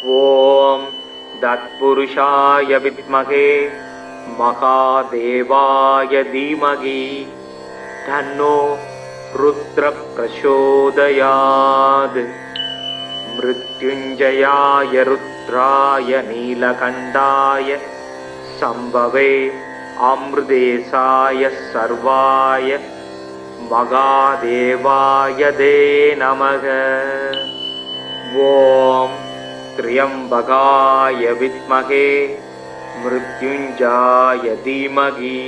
ஓம் தத்புருஷாய வித்மகே மகாதேவாய தீமகி தன்னோ ருத்ர பிரசோதயாத். மிருத்யுஞ்சயாய ருத்ராய நீலகண்டாய சம்பவே அம்ருதேசாய சர்வாய மகாதேவாய தே நமக. ஓம் த்ரியம்பகாய வித்மகே மிருத்யுஞ்சாய தீமகி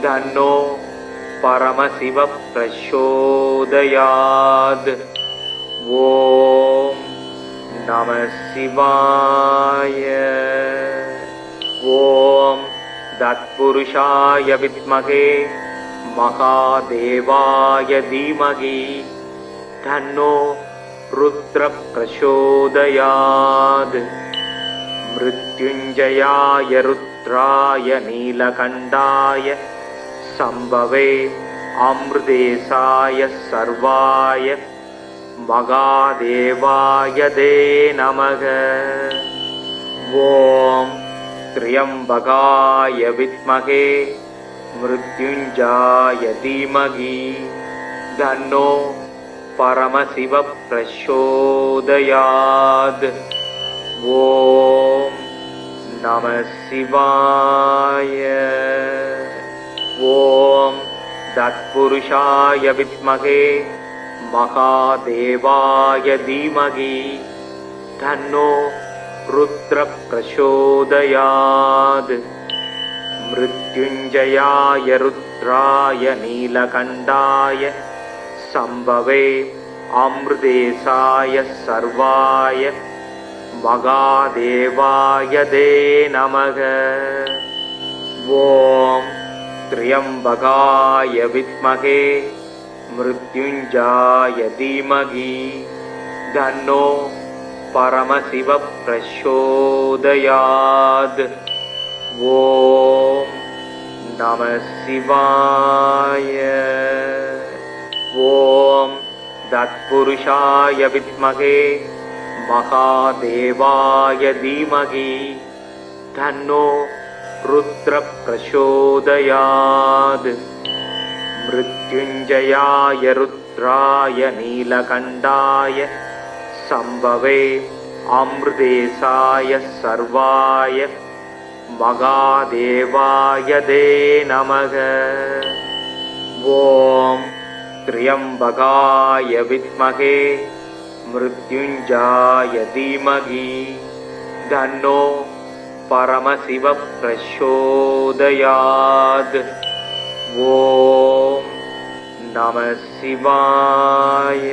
தன்னோ பரமசிவ பிரசோதயாத். ஓம் நம சிவாய. ஓம் தத்புருஷாய வித்மகே மகாதேவாய தீமகி தன்னோ ருத்ர பிரசோதயாத். மிருத்யுஞ்சயாய ருத்ராய நீலகண்டாய சம்பவே அம்ருதேசாய சர்வாய மகாதேவாய தே நமக. ஓம் த்ரியம்பகாய வித்மகே மிருத்யுஞ்சாய தீமகி தன்னோ பரமசிவ பிரசோதயாத். ஓம் நம சிவாய. ஓம் தத்புருஷாய வித்மகே மகாதேவாய தீமகி தன்னோ ருத்ர பிரசோதயாத். மிருத்யுஞ்சயாய ருத்ராய நீலகண்டாய சம்பவே அம்ருதேசாய சர்வாய மகாதேவாய தே நமக. ஓம் த்ரியம்பகாய வித்மகே மிருத்யுஞ்சாய தீமகி தன்னோ பரமசிவ பிரசோதயாத். ஓம் நம சிவாய. ஓம் தத்புருஷாய வித்மகே மகாதேவாய தீமகி தன்னோ ருத்ர பிரசோதயாத். மிருத்யுஞ்சயாய ருத்ராய நீலகண்டாய சம்பவே அம்ருதேசாய சர்வாய மகாதேவாய தே நமக. ஓம் த்ரியம்பகாய வித்மகே மிருத்யுஞ்சாய தீமகி தன்னோ பரமசிவ பிரசோதயாத். ஓம் நம சிவாய.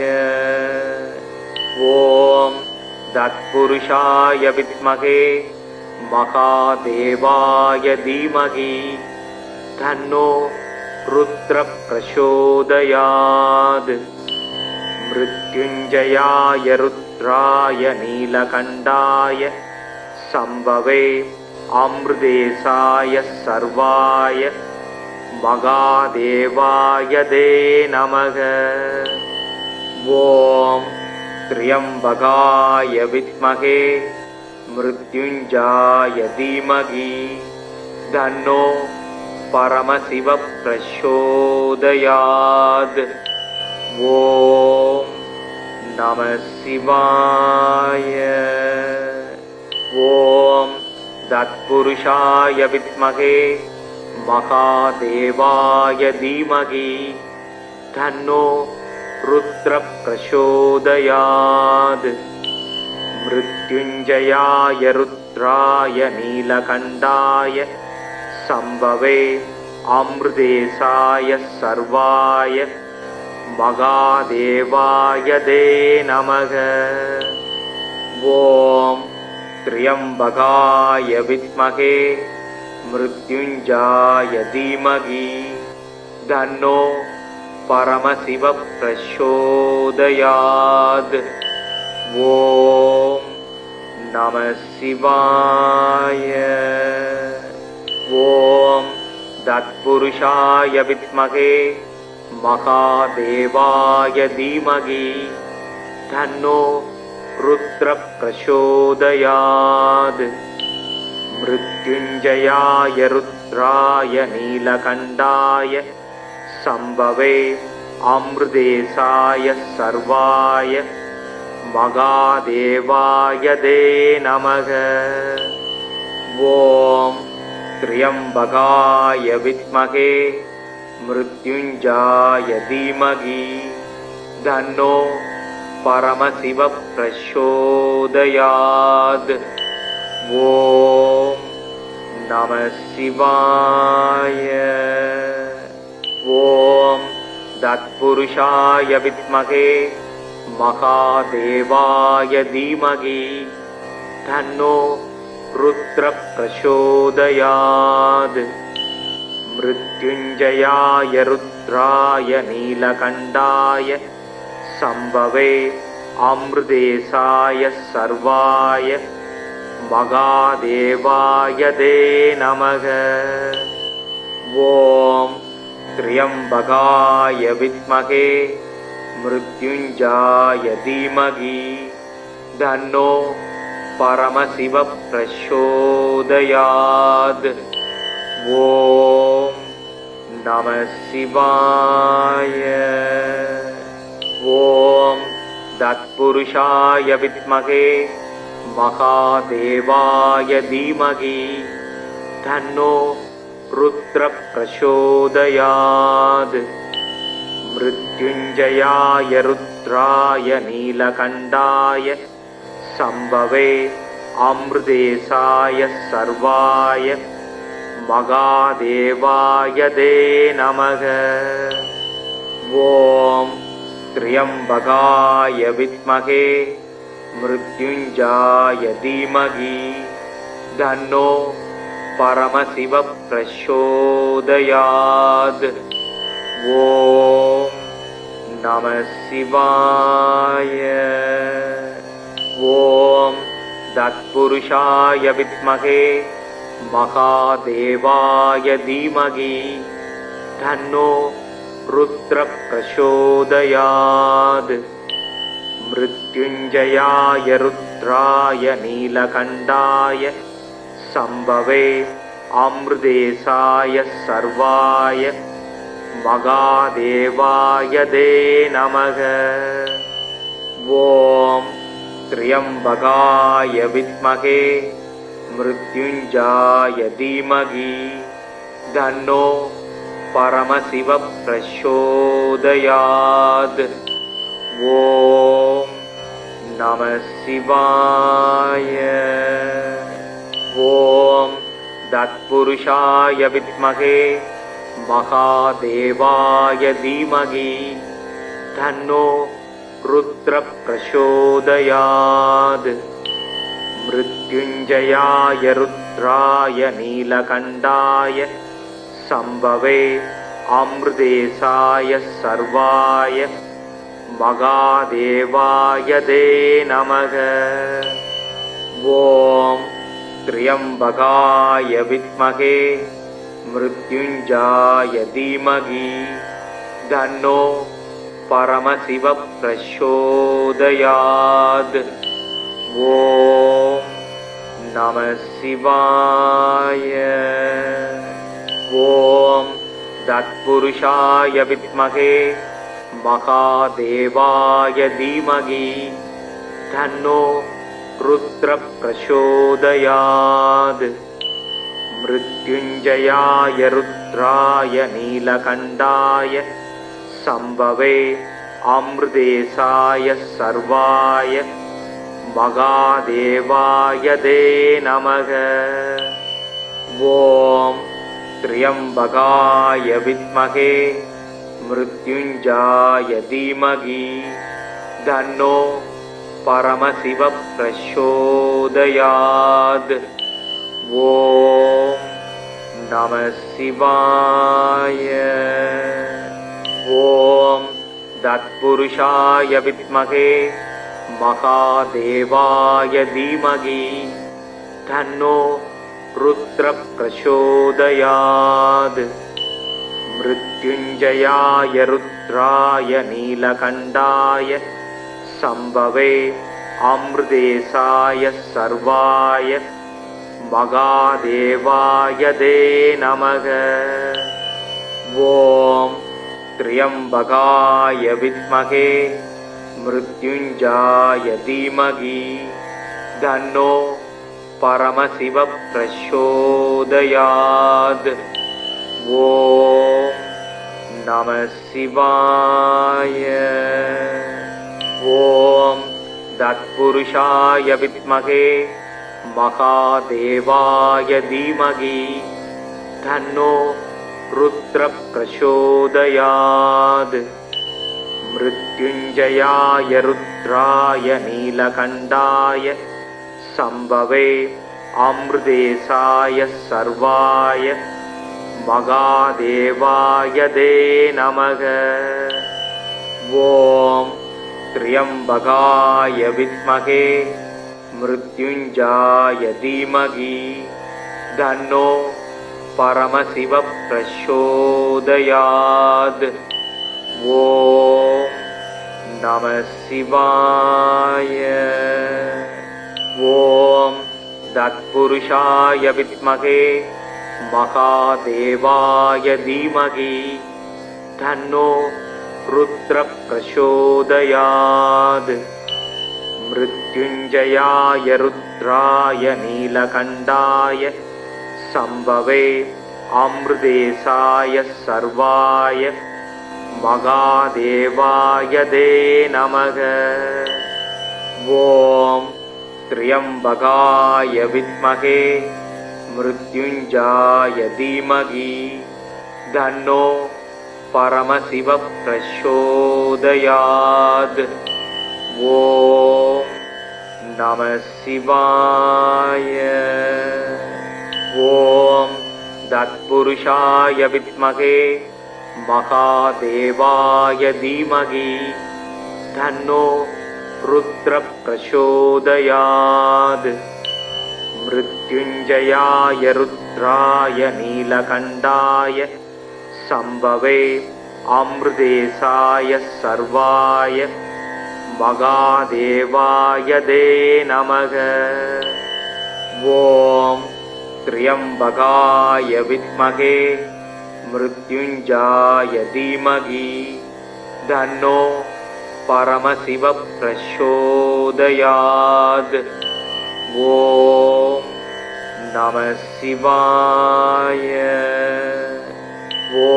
ஓம் தத்புருஷாய வித்மகே மகாதேவாய தீமகி தன்னோ ருத்ர பிரசோதயாத். மிருத்யுஞ்சயாய ருத்ராய நீலகண்டாய சம்பவே அம்ருதேசாய சர்வாய மகாதேவாய தே நமக. ஓம் த்ரியம்பகாய வித்மகே மிருத்யுஞ்சாய தீமகி தன்னோ பரமசிவ பிரசோதயாத். ஓம் நம சிவாய. ஓம் தத்புருஷாய வித்மகே மகாதேவாய தீமகி தன்னோ ருத்ர பிரசோதயாத். மிருத்யுஞ்சயாய ருத்ராய நீலகண்டாய சம்பவே அம்ருதேசாய சர்வாய மகாதேவாய தே நமக. ஓம் த்ரியம்பகாய வித்மகே மிருத்யுஞ்சாய தீமகி தன்னோ பரமசிவ பிரசோதயாத். ஓம் நம சிவாய. ஓம் தத்புருஷாய வித்மகே மகாதேவாய தீமகி தன்னோ रुद्र प्रचोदयात् मृत्युञ्जयाय रुद्राय नीलकण्ठाय संभवे अमृतेशाय सर्वाय महादेवाय ते नमः। ॐ त्र्यम्बकाय विद्महे मृत्युञ्जयाय धीमहि तन्नो परमशिव प्रचोदयात्। ॐ नमः शिवाय। ॐ तत्पुरुषाय विद्महे महादेवाय धीमहि तन्नो रुद्र प्रचोदयात्। मृत्युञ्जयाय रुद्राय नीलकण्ठाय संभवे अमृतेशाय सर्वाय महादेवाय ते नमः। ॐ त्र्यम्बकाय विद्महे मृत्युञ्जयाय धीमहि तन्नो परमशिव प्रचोदयात्। ॐ नमः शिवाय। ॐ तत्पुरुषाय विद्महे महादेवाय धीमहि तन्नो रुद्र प्रचोदयात्। मृत्युञ्जयाय रुद्राय नीलकण्ठाय संभवे अमृतेशाय सर्वाय महादेवाय ते नमः। ॐ त्र्यम्बकाय विद्महे मृत्युञ्जयाय धीमहि तन्नो परमशिव प्रचोदयात्। ॐ नमः शिवाय। ॐ तत्पुरुषाय विद्महे महादेवाय धीमहि तन्नो रुद्र प्रचोदयात्। मृत्युञ्जयाय रुद्राय नीलकण्ठाय संभवे अमृतेशाय सर्वाय महादेवाय ते नमः। ॐ त्र्यम्बकाय विद्महे मृत्युञ्जयाय धीमहि तन्नो परमशिव प्रचोदयात्। ॐ नमः शिवाय। ॐ तत्पुरुषाय विद्महे महादेवाय धीमहि तन्नो रुद्र प्रचोदयात्। मृत्युञ्जयाय रुद्राय नीलकण्ठाय संभवे अमृतेशाय सर्वाय महादेवाय ते नमः। ॐ त्र्यम्बकाय विद्महे मृत्युञ्जयाय धीमहि तन्नो परमशिव प्रचोदयात्। ॐ नमः शिवाय। ॐ तत्पुरुषाय विद्महे महादेवाय धीमहि तन्नो रुद्र प्रचोदयात्। मृत्युञ्जयाय रुद्राय नीलकण्ठाय संभवे अमृतेशाय सर्वाय महादेवाय ते नमः। ॐ त्र्यम्बकाय विद्महे मृत्युञ्जयाय धीमहि तन्नो परमशिव प्रचोदयात्। ॐ नमः शिवाय। ॐ तत्पुरुषाय विद्महे महादेवाय धीमहि तन्नो रुद्र प्रचोदयात्। मृत्युञ्जयाय रुद्राय नीलकण्ठाय संभवे अमृतेशाय सर्वाय महादेवाय ते नमः। ॐ त्र्यम्बकाय विद्महे मृत्युञ्जयाय धीमहि तन्नो परमशिवः प्रचोदयात्। ॐ नमः शिवाय। ॐ तत्पुरुषाय विद्महे महादेवाय धीमहि तन्नो रुद्रः प्रचोदयात्। मृत्युञ्जयाय रुद्राय नीलकण्ठाय सम्भवे अमृतेशाय सर्वाय महादेवाय ते नमः। ॐ त्र्यम्बकाय विद्महे मृत्युञ्जयाय धीमहि तन्नो परमशिवः प्रचोदयात्। ॐ नमः शिवाय। ॐ तत्पुरुषाय विद्महे महादेवाय धीमहि तन्नो रुद्रः प्रचोदयात्। मृत्युञ्जयाय रुद्राय नीलकण्ठाय सम्भवे अमृतेशाय सर्वाय महादेवाय ते नमः। ॐ त्र्यम्बकाय विद्महे मृत्युञ्जयाय धीमहि तन्नो परमशिवः प्रचोदयात्। ॐ नमः शिवाय। ॐ तत्पुरुषाय विद्महे महादेवाय धीमहि तन्नो रुद्रः प्रचोदयात्। मृत्युञ्जयाय रुद्राय नीलकण्ठाय सम्भवे अमृतेशाय सर्वाय महादेवाय ते नमः। ॐ त्र्यम्बकाय विद्महे मृत्युञ्जयाय धीमहि तन्नो परमशिवः प्रचोदयात्। ॐ नमः शिवाय। ॐ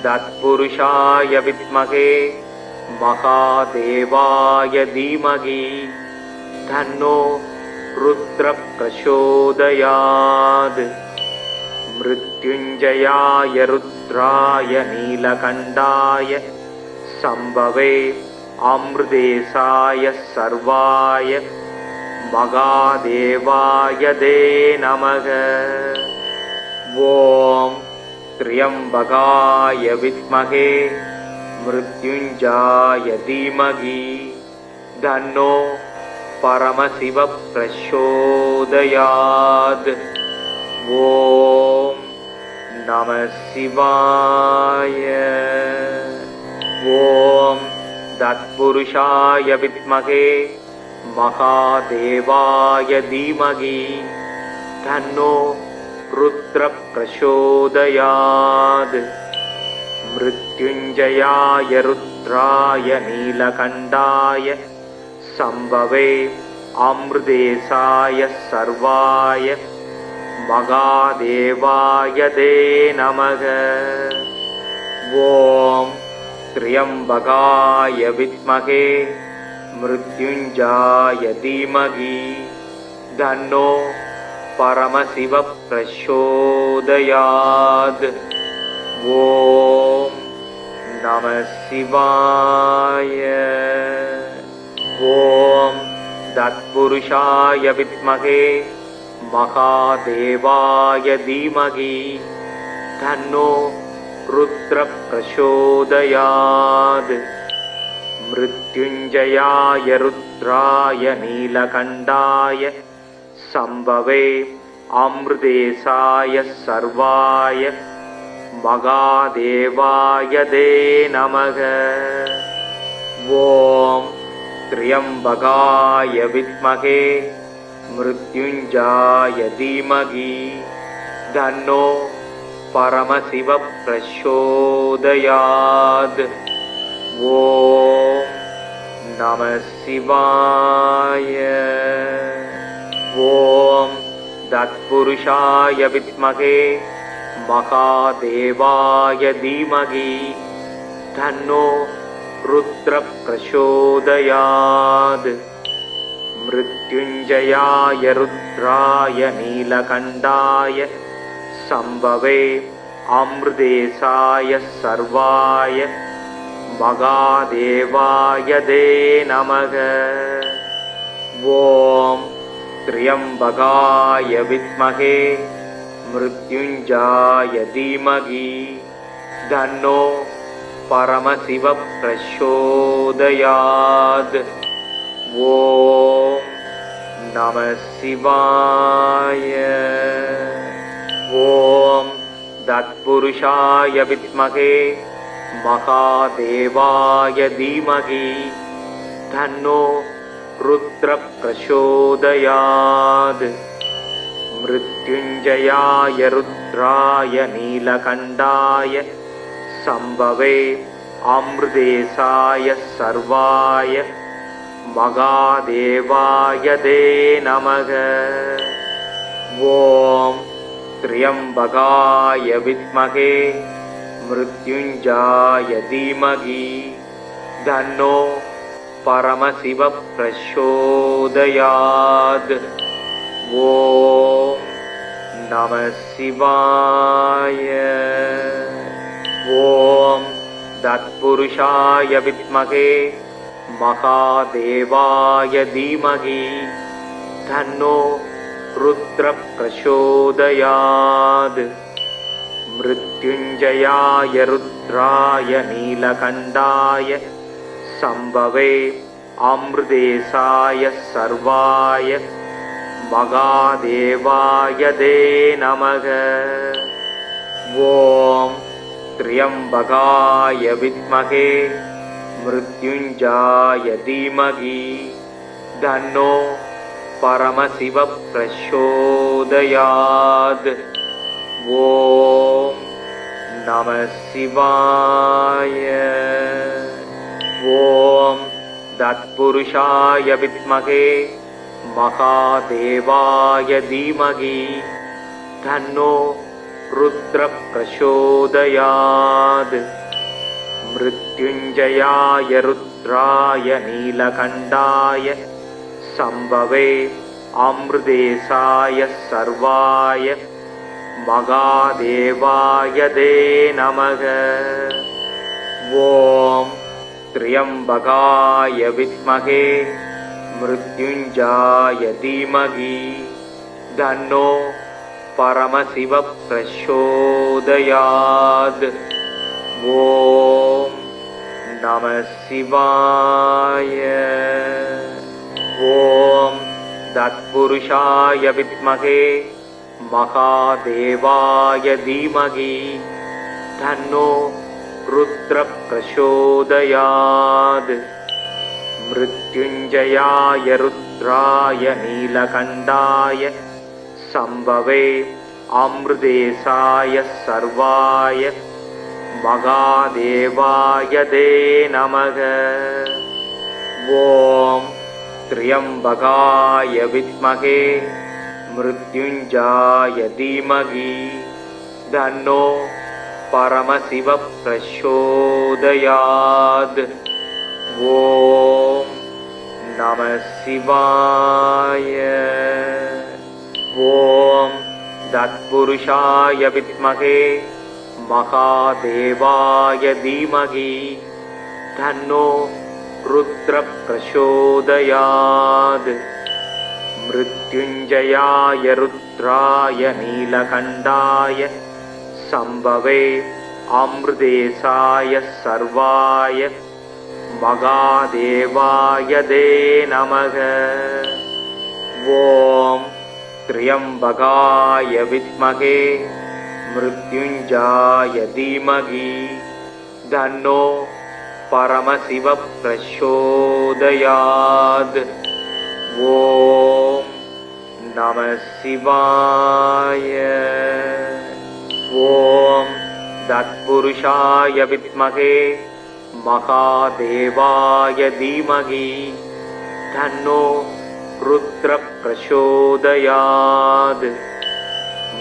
तत्पुरुषाय विद्महे महादेवाय धीमहि तन्नो रुद्रः प्रचोदयात्। मृत्युञ्जयाय रुद्राय नीलकण्ठाय सम्भवे अमृतेशाय सर्वाय महादेवाय ते नमः। ॐ त्र्यम्बकाय विद्महे मृत्युञ्जयाय धीमहि तन्नो परमशिवः प्रचोदयात्। ॐ नमः शिवाय। ॐ तत्पुरुषाय विद्महे महादेवाय धीमहि तन्नो रुद्रः प्रचोदयात्। मृत्युञ्जयाय रुद्राय नीलकण्ठाय सम्भवे अमृतेशाय सर्वाय महादेवाय ते नमः। ॐ त्र्यम्बकाय विद्महे मृत्युञ्जयाय धीमहि तन्नो परमशिवः प्रचोदयात्। ॐ नमः शिवाय। ॐ तत्पुरुषाय विद्महे महादेवाय धीमहि तन्नो रुद्रः प्रचोदयात्। मृत्युञ्जयाय रुद्राय नीलकण्ठाय सम्भवे अमृतेशाय सर्वाय महादेवाय ते नमः। ॐ त्र्यम्बकाय विद्महे मृत्युञ्जयाय धीमहि तन्नो परमशिवः प्रचोदयात्। ॐ नमः शिवाय। ॐ तत्पुरुषाय विद्महे महादेवाय धीमहि तन्नो रुद्रः प्रचोदयात्। मृत्युञ्जयाय रुद्राय नीलकण्ठाय शम्भवे अमृतेशाय सर्वाय महादेवाय ते नमः। ॐ त्र्यम्बकाय विद्महे मृत्युञ्जयाय धीमहि तन्नो परमशिवः प्रचोदयात्। ॐ नमः शिवाय। ॐ तत्पुरुषाय विद्महे महादेवाय धीमहि तन्नो रुद्रः प्रचोदयात्। मृत्युञ्जयाय रुद्राय नीलकण्ठाय शम्भवे अमृतेशाय सर्वाय महादेवाय ते नमः। ॐ त्र्यम्बकाय विद्महे मृत्युञ्जयाय धीमहि तन्नो परमशिवः प्रचोदयात्। ॐ नमः शिवाय। ॐ तत्पुरुषाय विद्महे महादेवाय धीमहि तन्नो रुद्रः प्रचोदयात्। मृत्युञ्जयाय रुद्राय नीलकण्ठाय शम्भवे अमृतेशाय सर्वाय महादेवाय ते नमः। ॐ त्र्यम्बकाय विद्महे मृत्युञ्जयाय धीमहि तन्नो परमशिवः प्रचोदयात्। ॐ नमः शिवाय। ॐ तत्पुरुषाय विद्महे महादेवाय धीमहि तन्नो रुद्रः प्रचोदयात्। मृत्युञ्जयाय रुद्राय नीलकण्ठाय शम्भवे अमृतेशाय सर्वाय महादेवाय ते नमः। ॐ त्र्यम्बकाय विद्महे मृत्युञ्जयाय धीमहि तन्नो परमशिवः प्रचोदयात्। ॐ नमः शिवाय। ॐ तत्पुरुषाय विद्महे महादेवाय धीमहि तन्नो रुद्रः प्रचोदयात्। मृत्युञ्जयाय रुद्राय नीलकण्ठाय शम्भवे अमृतेशाय सर्वाय महादेवाय ते नमः। ॐ त्र्यम्बकाय विद्महे मृत्युञ्जयाय धीमहि तन्नो परमशिवः प्रचोदयात्। ॐ नमः शिवाय। ॐ तत्पुरुषाय विद्महे महादेवाय धीमहि तन्नो रुद्रः प्रचोदयात्। मृत्युञ्जयाय रुद्राय नीलकण्ठाय शम्भवे अमृतेशाय सर्वाय महादेवाय ते नमः। ॐ त्र्यम्बकाय विद्महे मृत्युञ्जयाय धीमहि तन्नो परमशिव प्रचोदयात्। ॐ नमः शिवाय। ॐ तत्पुरुषाय विद्महे महादेवाय धीमहि तन्नो रुद्रः प्रचोदयात्।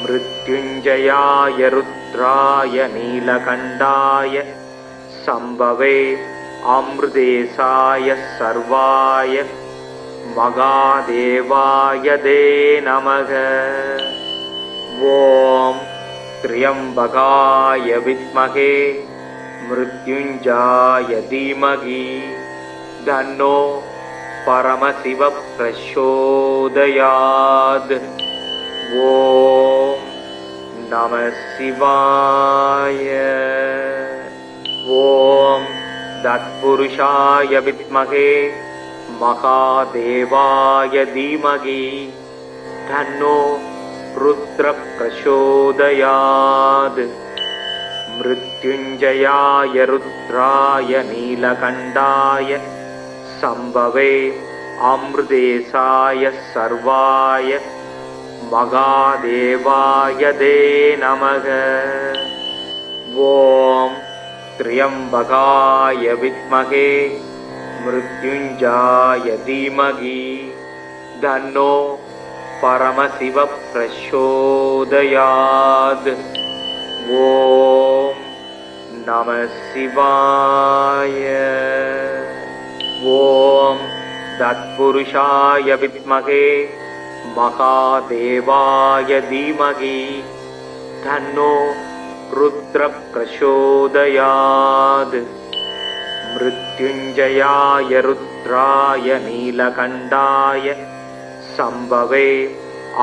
मृत्युञ्जयाय रुद्राय नीलकण्ठाय सम्भवे अमृतेशाय सर्वाय महादेवाय ते नमः। ॐ त्र्यम्बकाय विद्महे मृत्युञ्जयाय धीमहि तन्नो परमशिव प्रचोदयात्। ॐ नमः शिवाय। ॐ तत्पुरुषाय विद्महे महादेवाय धीमहि तन्नो रुद्रः प्रचोदयात्। मृत्युञ्जयाय रुद्राय नीलकण्ठाय सम्भवे अमृतेशाय सर्वाय महादेवाय ते नमः। ॐ त्र्यम्बकाय विद्महे मृत्युञ्जयाय धीमहि तन्नो परमशिव प्रचोदयात्। ॐ नमः शिवाय। ॐ तत्पुरुषाय विद्महे महादेवाय धीमहि तन्नो रुद्रः प्रचोदयात्। मृत्युञ्जयाय रुद्राय नीलकण्ठाय सम्भवे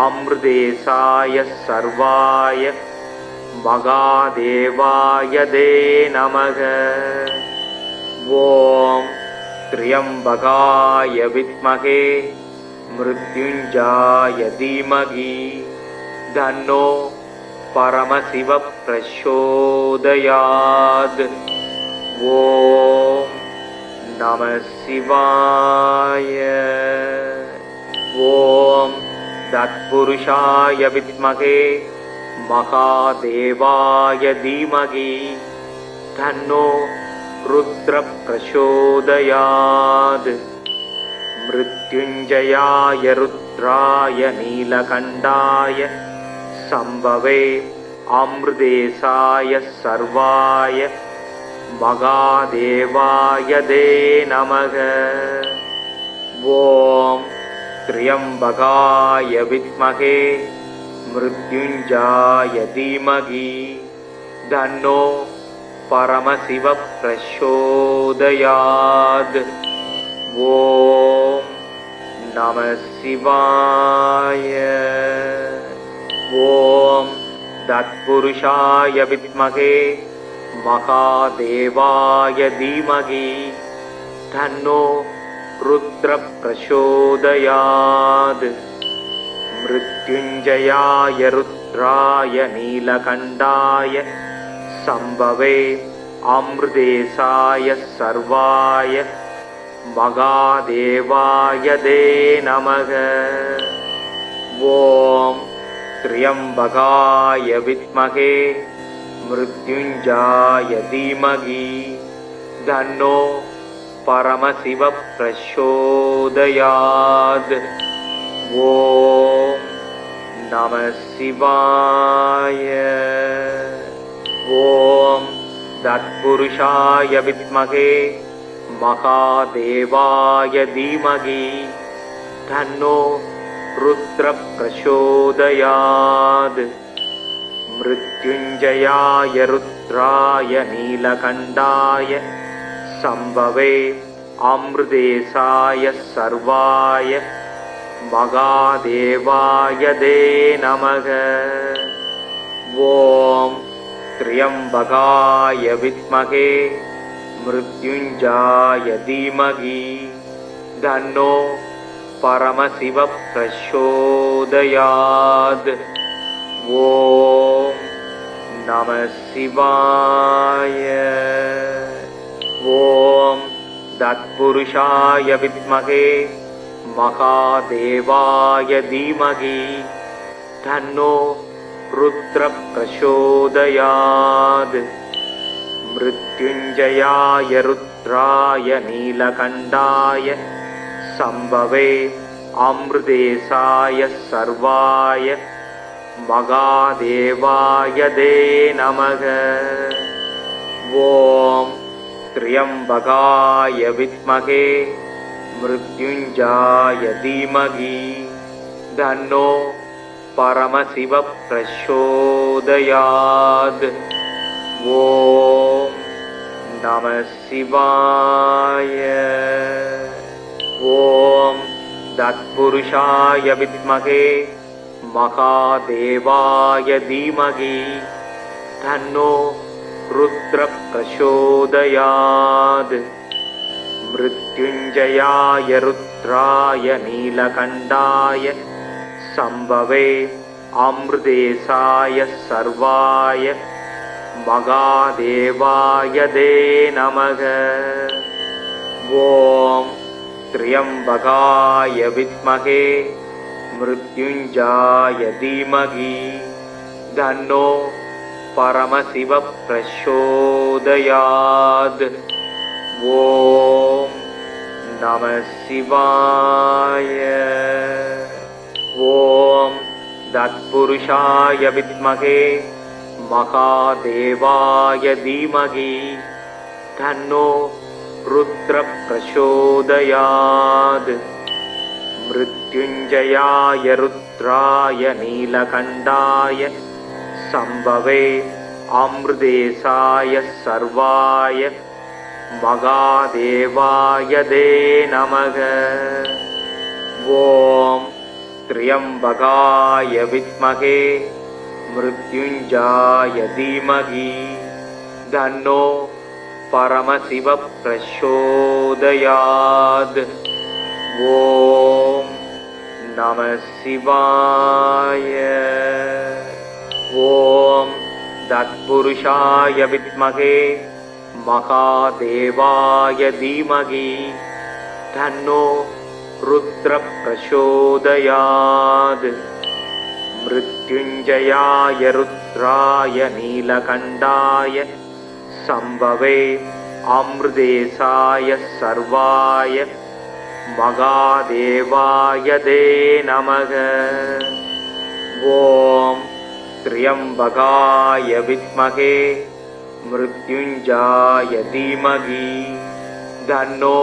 अमृतेशाय सर्वाय महादेवाय ते नमः। ॐ त्र्यम्बकाय विद्महे मृत्युञ्जयाय धीमहि तन्नो परमशिव प्रचोदयात्। ॐ नमः शिवाय। ॐ तत्पुरुषाय विद्महे महादेवाय धीमहि तन्नो रुद्रः प्रचोदयात्। मृत्युञ्जयाय रुद्राय नीलकण्ठाय सम्भवे अमृतेशाय सर्वाय महादेवाय ते नमः। ॐ त्र्यम्बकाय विद्महे मृत्युञ्जयाय धीमहि तन्नो परमशिव प्रचोदयात्। ॐ नमः शिवाय। ॐ तत्पुरुषाय विद्महे महादेवाय धीमहि तन्नो रुद्रः प्रचोदयात्। मृत्युञ्जयाय रुद्राय नीलकण्ठाय सम्भवे अमृतेशाय सर्वाय महादेवाय ते नमः। ॐ त्र्यम्बकाय विद्महे मृत्युञ्जयाय धीमहि तन्नो परमशिव प्रचोदयात्। ॐ नमः शिवाय। ॐ तत्पुरुषाय विद्महे महादेवाय धीमहि तन्नो रुद्रः प्रचोदयात्। मृत्युञ्जयाय रुद्राय नीलकण्ठाय सम्भवे अमृतेशाय सर्वाय महादेवाय ते नमः। ॐ त्र्यम्बकाय विद्महे मृत्युञ्जयाय धीमहि तन्नो परमशिव प्रचोदयात्। ॐ नमः शिवाय। ஓம் தத்புருஷாய வித்மகே மகாதேவாய தீமகி தன்னோ ருத்ர பிரசோதயாத். மிருத்யுஞ்சயாய ருத்ராய நீலகண்டாய சம்பவே அம்ருதேசாய சர்வாய மகாதேவாய தே நமக. ஓம் த்ரியம்பகாய வித்மகே மிருத்யுஞ்சயாய தீமகி தன்னோ பரமசிவ பிரசோதயாத். ஓம் நம சிவாய. ஓம் தத்புருஷாய வித்மகே மகாதேவாய தீமகி தன்னோ ருத்ர பிரசோதயாத். மிருத்யுஞ்சயாய ருத்ராய நீலகண்டாய சம்பவே அம்ருதேசாய சர்வாய மகாதேவாய தே நமக. ஓம் த்ரியம்பகாய வித்மகே மிருத்யுஞ்சயாய தீமகி தன்னோ பரமசிவ பிரசோதயாத். ஓம் நம சிவாய. ஓம் தத்புருஷாய வித்மகே மகாதேவாய தீமகி தன்னோ ருத்ர பிரசோதயாத். மிருத்யுஞ்சயாய ருத்ராய நீலகண்டாய சம்பவே அம்ருதேசாய சர்வாய மகாதேவாய தே நமக. ஓம் த்ரியம்பகாய வித்மகே மிருத்யுஞ்சயாய தீமகி தன்னோ பரமசிவ பிரசோதயாத். ஓம் நம சிவாய. ஓம் தத்புருஷாய வித்மகே மகாதேவாய தீமகி தன்னோ ருத்ர பிரசோதயாத். மிருத்யுஞ்சயாய ருத்ராய நீலகண்டாய சம்பவே அம்ருதேசாய சர்வாய மகாதேவாய தே நமக. ஓம் த்ரியம்பகாய வித்மகே மிருத்யுஞ்சயாய தீமகி தன்னோ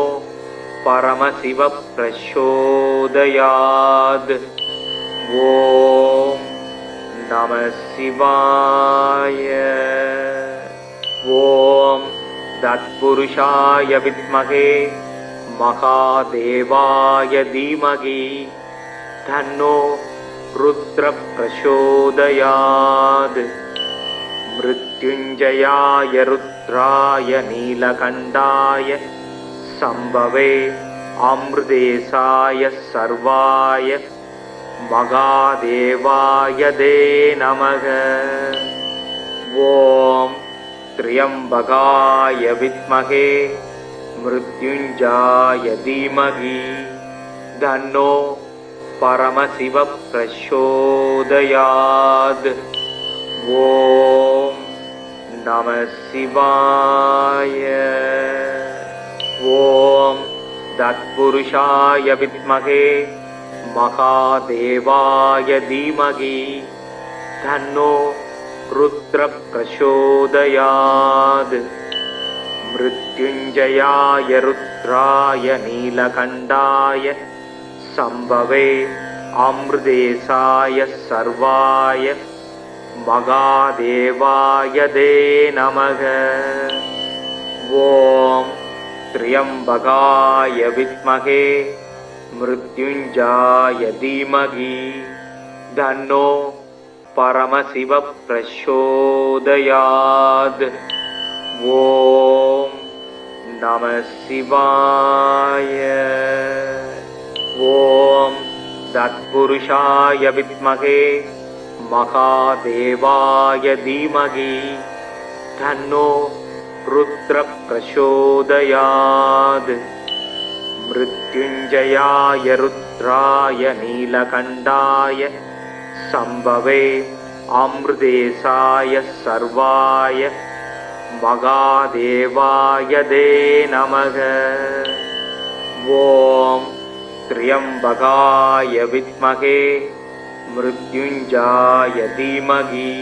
பரமசிவ பிரசோதயாத். ஓம் நம சிவாய. ஓம் தத்புருஷாய வித்மகே மகாதேவாய தீமகி தன்னோ ருத்ர பிரசோதயாத். மிருத்யுஞ்சயாய ருத்ராய நீலகண்டாய சம்பவே அம்ருதேசாய சர்வாய மகாதேவாய தே நமக. ஓம் த்ரியம்பகாய வித்மகே மிருத்யுஞ்சயாய தீமகி தன்னோ பரமசிவ பிரசோதயாத். ஓம் நம சிவாய. ஓம் தத்புருஷாய வித்மகே மகாதேவாய தீமகி தன்னோ ருத்ர பிரசோதயாத். மிருத்யுஞ்சயாய ருத்ராய நீலகண்டாய சம்பவே அம்ருதேசாய சர்வாய மகாதேவாய தே நமக. ஓம் த்ரியம்பகாய வித்மகே மிருத்யுஞ்சயாய தீமகி தன்னோ பரமசிவ பிரசோதயாத். ஓம் நம சிவாய. ஓம் தத்புருஷாய வித்மகே மகாதேவாய தீமகி தன்னோ रुद्र प्रचोदयात् मृत्युञ्जयाय रुद्राय नीलकण्ठाय संभवे अमृतेशाय सर्वाय महादेवाय ते नमः। ॐ त्र्यम्बकाय विद्महे मृत्युञ्जयाय धीमहि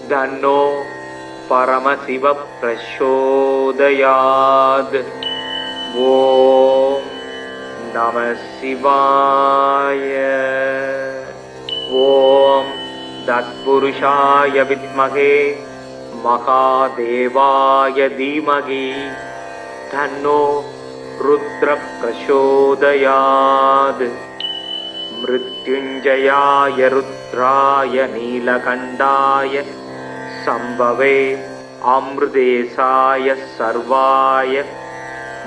तन्नो परमशिव प्रचोदयात्। ॐ नमः शिवाय। ॐ तत्पुरुषाय विद्महे महादेवाय धीमहि तन्नो रुद्र प्रचोदयात्। मृत्युञ्जयाय रुद्राय नीलकण्ठाय संभवे अमृतेशाय सर्वाय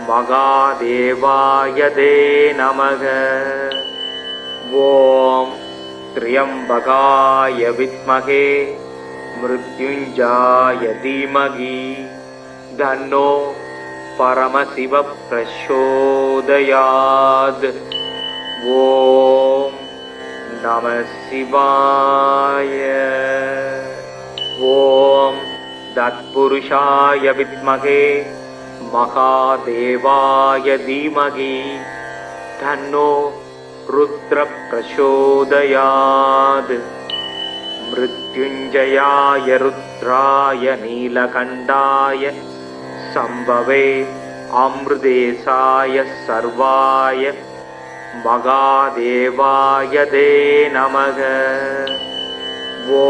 महादेवाय ते नमः। ॐ त्र्यम्बकाय विद्महे मृत्युञ्जयाय धीमहि तन्नो परमशिव प्रचोदयात्। ॐ नमः शिवाय। ॐ तत्पुरुषाय विद्महे महादेवाय धीमहि तन्नो रुद्र प्रचोदयात्। मृत्युञ्जयाय रुद्राय नीलकण्ठाय संभवे अमृतेशाय सर्वाय महादेवाय ते नमः। ॐ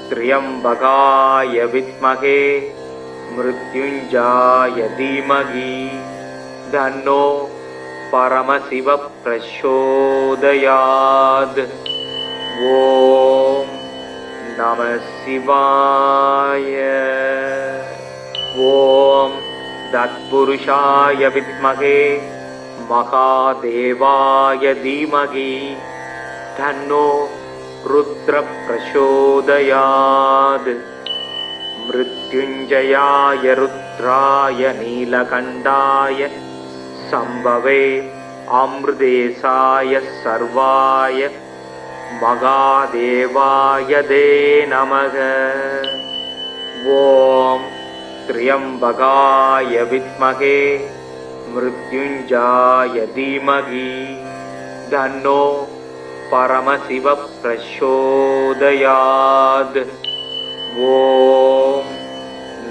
त्र्यम्बकाय विद्महे मृत्युञ्जयाय धीमहि तन्नो परमशिव प्रचोदयात्। ॐ नमः शिवाय। ॐ तत्पुरुषाय विद्महे महादेवाय धीमहि तन्नो रुद्र प्रचोदयात्। मृत्युञ्जयाय रुद्राय नीलकण्ठाय संभवे अमृतेशाय सर्वाय महादेवाय ते नमः। ॐ त्र्यम्बकाय विद्महे मृत्युञ्जयाय धीमहि तन्नो परमशिव प्रचोदयात्। ॐ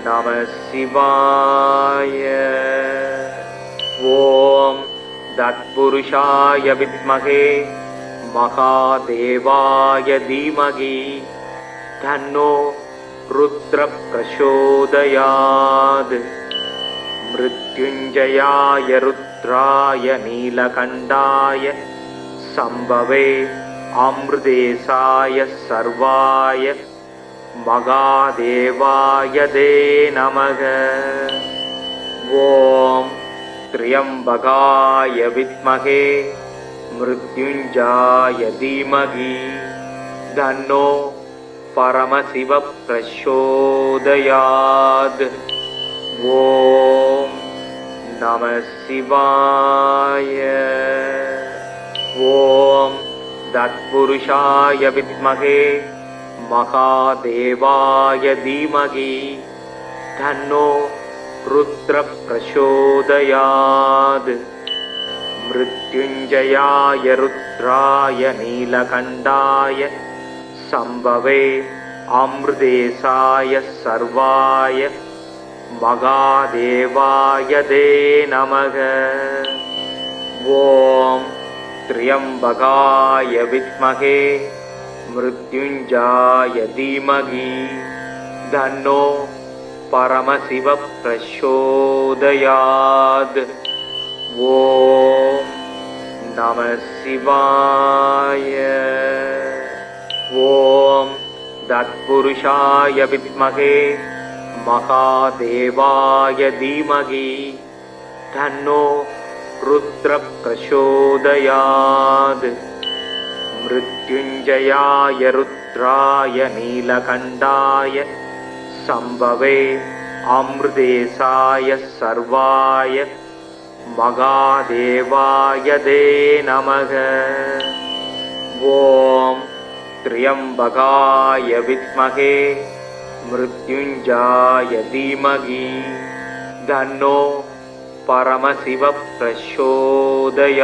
नमः शिवाय। ॐ तत्पुरुषाय विद्महे महादेवाय धीमहि तन्नो रुद्र प्रचोदयात्। मृत्युञ्जयाय रुद्राय नीलकण्ठाय संभवे अमृतेशाय सर्वाय महादेवाय ते नमः। ॐ त्र्यम्बकाय विद्महे मृत्युञ्जयाय धीमहि तन्नो परमशिव प्रचोदयात्। ॐ नमः शिवाय। ॐ तत्पुरुषाय विद्महे महादेवाय धीमहि तन्नो रुद्र प्रचोदयात्। मृत्युञ्जयाय रुद्राय नीलकण्ठाय संभवे अमृतेशाय सर्वाय महादेवाय ते नमः। ॐ त्र्यम्बकाय विद्महे मृत्युञ्जयाय धीमहि तन्नो परमशिव प्रचोदयात्। ॐ नमः शिवाय। ॐ तत्पुरुषाय विद्महे महादेवाय धीमहि तन्नो रुद्र प्रचोदयात्। मृत्युञ्जयाय रुद्राय नीलकण्ठाय संभवे अमृतेशाय सर्वाय महादेवाय ते नमः। ॐ त्र्यम्बकाय विद्महे मृत्युञ्जयाय धीमहि तन्नो परमशिवः प्रचोदयात्।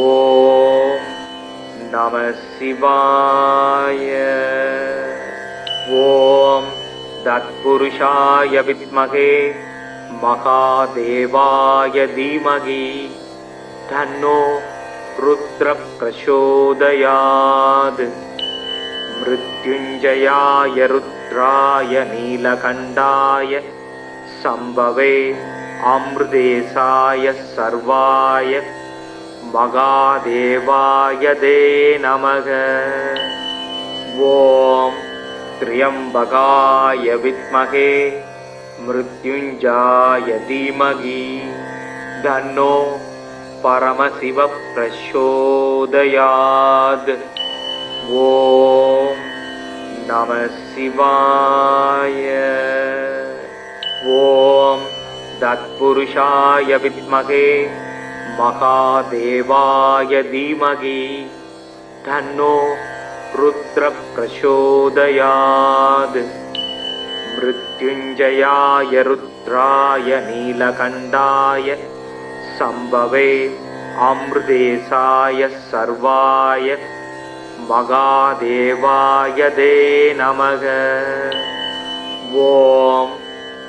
ॐ नमः शिवाय। ॐ तत्पुरुषाय विद्महे महादेवाय धीमहि तन्नो रुद्रः प्रचोदयात्। मृत्युञ्जयाय रुद्राय नीलकण्ठाय शम्भवे अमृतेशाय सर्वाय महादेवाय ते नमः। ॐ त्र्यम्बकाय विद्महे मृत्युञ्जयाय धीमहि तन्नो परमशिवः प्रचोदयात्। ॐ नमः शिवाय। ॐ तत्पुरुषाय विद्महे महादेवाय धीमहि तन्नो रुद्रः प्रचोदयात्। मृत्युञ्जयाय रुद्राय नीलकण्ठाय शम्भवे अमृतेशाय सर्वाय महादेवाय ते नमः। ॐ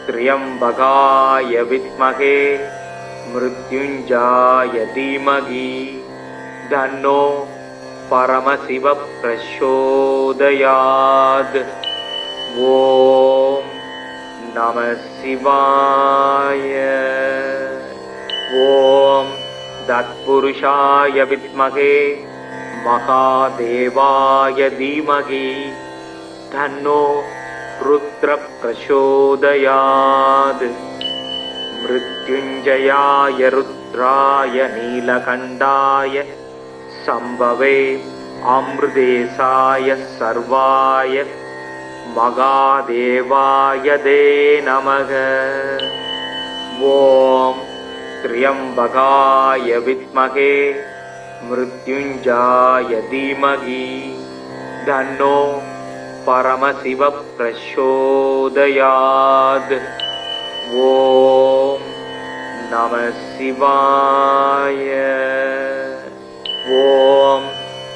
त्र्यम्बकाय विद्महे मृत्युञ्जयाय धीमहि तन्नो परमशिवः प्रचोदयात्। ॐ नमः शिवाय। ॐ तत्पुरुषाय विद्महे महादेवाय धीमहि तन्नो रुद्रः प्रचोदयात्। मृत्युञ्जयाय रुद्राय नीलकण्ठाय शम्भवे अमृतेशाय सर्वाय महादेवाय ते नमः। ॐ त्र्यम्बकाय विद्महे मृत्युञ्जयाय धीमहि तन्नो परमशिवः प्रचोदयात्। ॐ नमः शिवाय। ॐ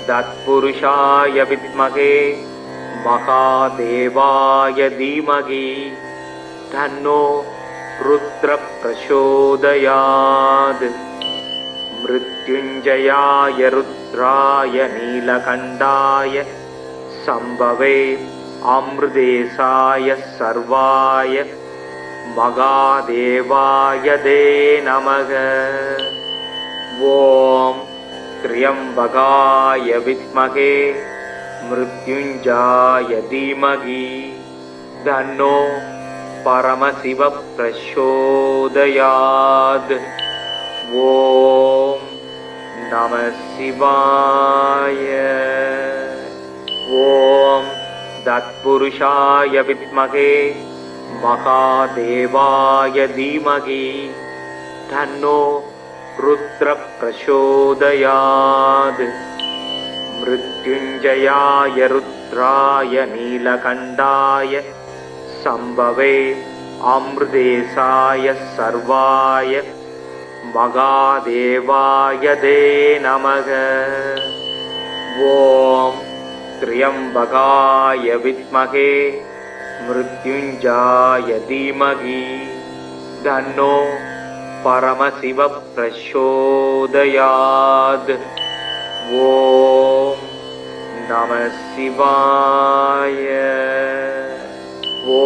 तत्पुरुषाय विद्महे महादेवाय धीमहि तन्नो रुद्रः प्रचोदयात्। मृत्युञ्जयाय रुद्राय नीलकण्ठाय शम्भवे अमृतेशाय सर्वाय महादेवाय ते नमः। ॐ त्र्यम्बकाय विद्महे मृत्युञ्जयाय धीमहि तन्नो परमशिवः प्रचोदयात्। ॐ नमः शिवाय। ॐ तत्पुरुषाय विद्महे महादेवाय धीमहि तन्नो रुद्रः प्रचोदयात्। मृत्युञ्जयाय रुद्राय नीलकण्ठाय शम्भवे अमृतेशाय सर्वाय महादेवाय ते नमः। ॐ त्र्यम्बकाय विद्महे मृत्युञ्जयाय धीमहि तन्नो परमशिवः प्रचोदयात्। ॐ नमः शिवाय। ॐ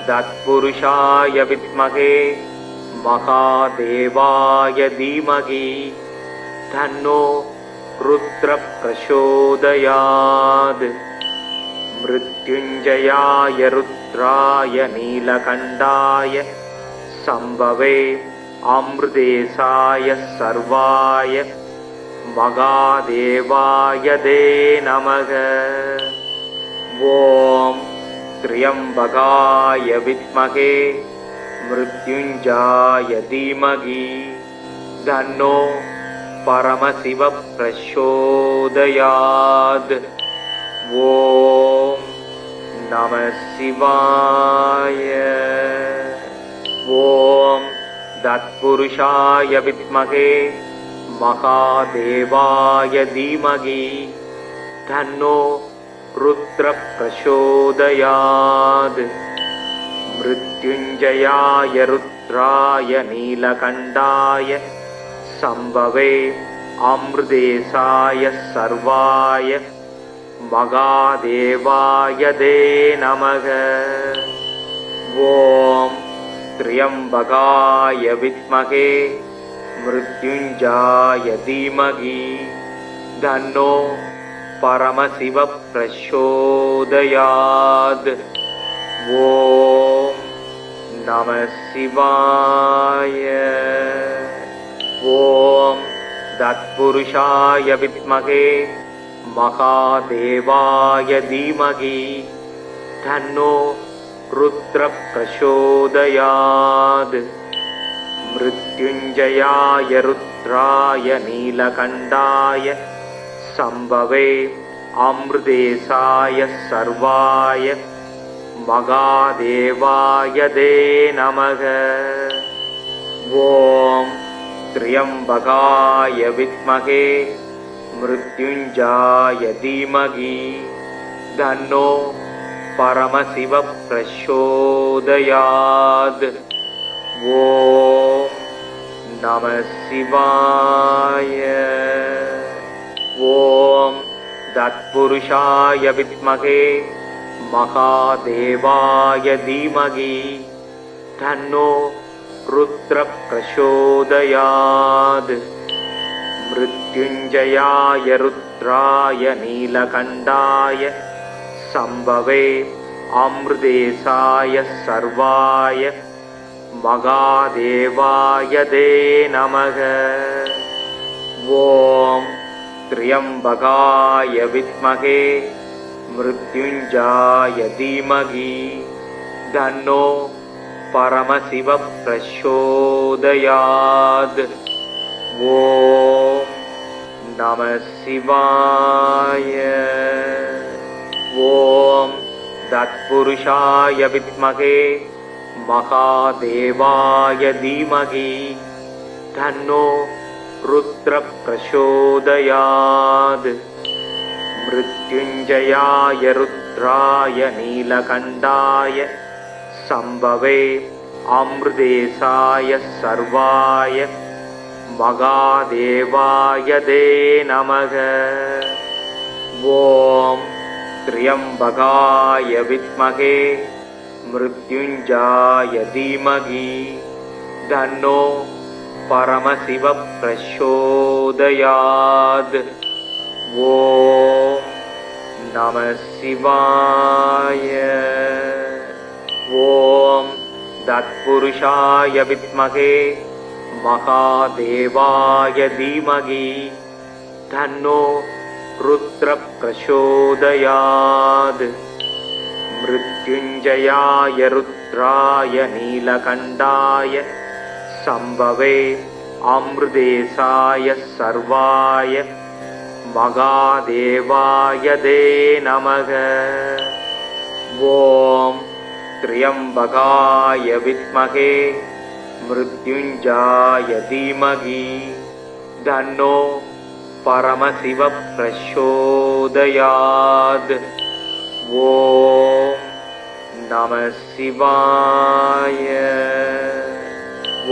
तत्पुरुषाय विद्महे महादेवाय धीमहि तन्नो रुद्रः प्रचोदयात्। मृत्युञ्जयाय रुद्राय नीलकण्ठाय शम्भवे अमृतेशाय सर्वाय महादेवाय ते नमः। ॐ त्र्यम्बकाय विद्महे मृत्युञ्जयाय धीमहि तन्नो परमशिवः प्रचोदयात्। ॐ नमः शिवाय। ॐ तत्पुरुषाय विद्महे महादेवाय धीमहि तन्नो रुद्रः प्रचोदयात्। मृत्युञ्जयाय रुद्राय नीलकण्ठाय सम्भवे अमृतेशाय सर्वाय महादेवाय ते नमः। ॐ त्र्यम्बकाय विद्महे मृत्युञ्जयाय धीमहि तन्नो परमशिवः प्रचोदयात्। ॐ नमः शिवाय। ॐ तत्पुरुषाय विद्महे महादेवाय धीमहि तन्नो रुद्रः प्रचोदयात्। मृत्युञ्जयाय रुद्राय नीलकण्ठाय सम्भवे अमृतेशाय सर्वाय महादेवाय ते नमः। ॐ त्र्यम्बकाय विद्महे मृत्युञ्जयाय धीमहि तन्नो परमशिवः प्रचोदयात्। ॐ नमः शिवाय। ॐ तत्पुरुषाय विद्महे महादेवाय धीमहि तन्नो रुद्रः प्रचोदयात्। मृत्युञ्जयाय रुद्राय नीलकण्ठाय सम्भवे अमृतेशाय सर्वाय महादेवाय ते नमः। ॐ त्र्यम्बकाय विद्महे मृत्युञ्जयाय धीमहि तन्नो परमशिवः प्रचोदयात्। ॐ नमः शिवाय। ॐ तत्पुरुषाय विद्महे महादेवाय धीमहि तन्नो रुद्रः प्रचोदयात्। मृत्युञ्जयाय रुद्राय नीलकण्ठाय सम्भवे अमृतेशाय सर्वाय महादेवाय ते नमः। ॐ त्र्यम्बकाय विद्महे मृत्युञ्जयाय धीमहि तन्नो परमशिवः प्रचोदयात्। ॐ नमः शिवाय। ॐ तत्पुरुषाय विद्महे महादेवाय धीमहि तन्नो रुद्रः प्रचोदयात्। मृत्युञ्जयाय रुद्राय नीलकण्ठाय सम्भवे अमृतेशाय सर्वाय महादेवाय ते नमः। ॐ त्र्यम्बकाय विद्महे मृत्युञ्जयाय धीमहि तन्नो परमशिवः प्रचोदयात्। ॐ नमः शिवाय।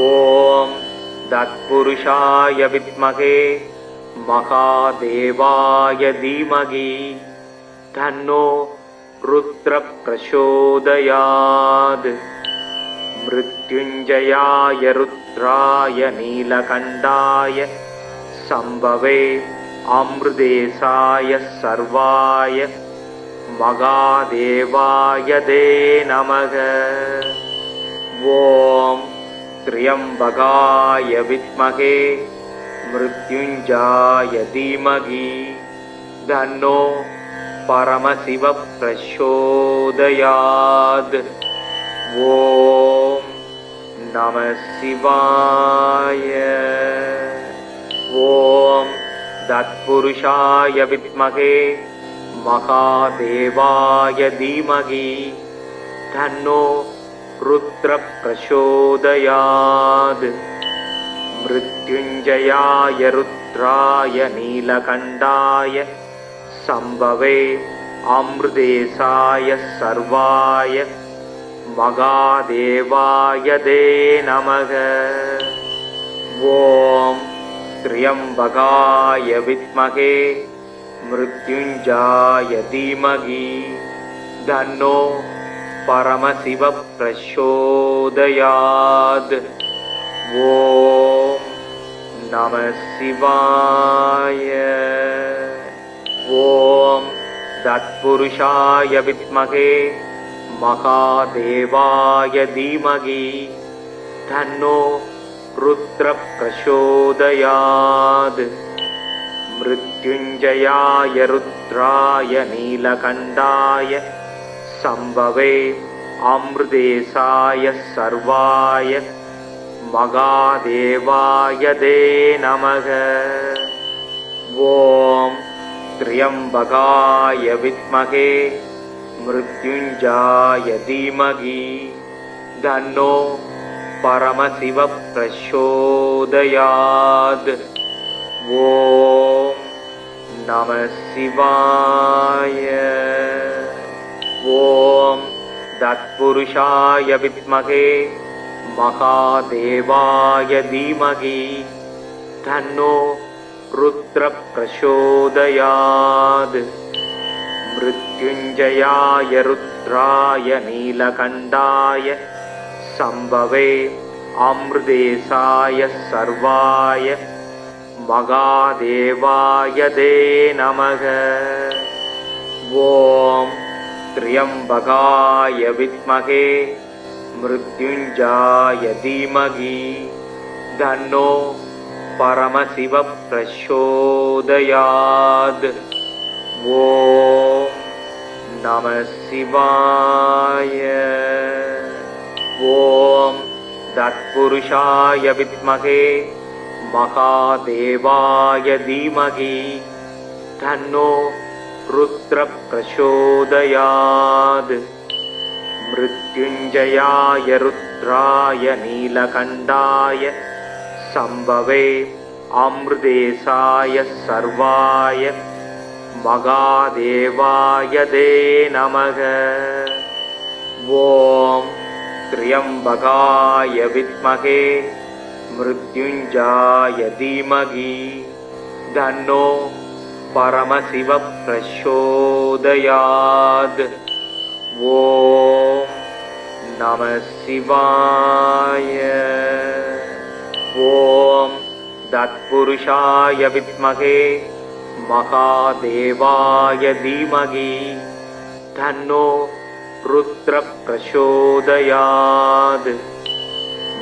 ॐ तत्पुरुषाय विद्महे महादेवाय धीमहि तन्नो रुद्रः प्रचोदयात्। मृत्युञ्जयाय रुद्राय नीलकण्ठाय सम्भवे अमृतेशाय सर्वाय महादेवाय ते नमः। ॐ त्र्यम्बकाय विद्महे मृत्युञ्जयाय धीमहि तन्नो परमशिव प्रचोदयात्। ॐ नमः शिवाय। ॐ तत्पुरुषाय विद्महे महादेवाय धीमहि तन्नो रुद्रः प्रचोदयात्। मृत्युञ्जयाय रुद्राय नीलकण्ठाय सम्भवे अमृतेशाय सर्वाय महादेवाय ते नमः। ॐ त्र्यम्बकाय विद्महे मृत्युञ्जयाय धीमहि तन्नो परमशिव प्रचोदयात्। ॐ नमः शिवाय। ॐ तत्पुरुषाय विद्महे महादेवाय धीमहि तन्नो रुद्रः प्रचोदयात्। मृत्युञ्जयाय रुद्राय नीलकण्ठाय सम्भवे अमृतेशाय सर्वाय महादेवाय ते नमः। ॐ त्र्यम्बकाय विद्महे मृत्युञ्जयाय धीमहि तन्नो परमशिव प्रचोदयात्। ॐ नमः शिवाय। ॐ तत्पुरुषाय विद्महे महादेवाय धीमहि तन्नो रुद्रः प्रचोदयात्। मृत्युञ्जयाय रुद्राय नीलकण्ठाय सम्भवे अमृतेशाय सर्वाय महादेवाय ते नमः। ॐ त्र्यम्बकाय विद्महे मृत्युञ्जयाय धीमहि तन्नो परमशिव प्रचोदयात्। ॐ नमः शिवाय। ॐ तत्पुरुषाय विद्महे महादेवाय धीमहि तन्नो रुद्रः प्रचोदयात्। मृत्युञ्जयाय रुद्राय नीलकण्ठाय सम्भवे अमृतेशाय सर्वाय महादेवाय ते नमः। ॐ त्र्यम्बकाय विद्महे मृत्युञ्जयाय धीमहि तन्नो परमशिव प्रचोदयात्। ॐ नमः शिवाय। ॐ तत्पुरुषाय विद्महे महादेवाय धीमहि तन्नो रुद्रः प्रचोदयात्।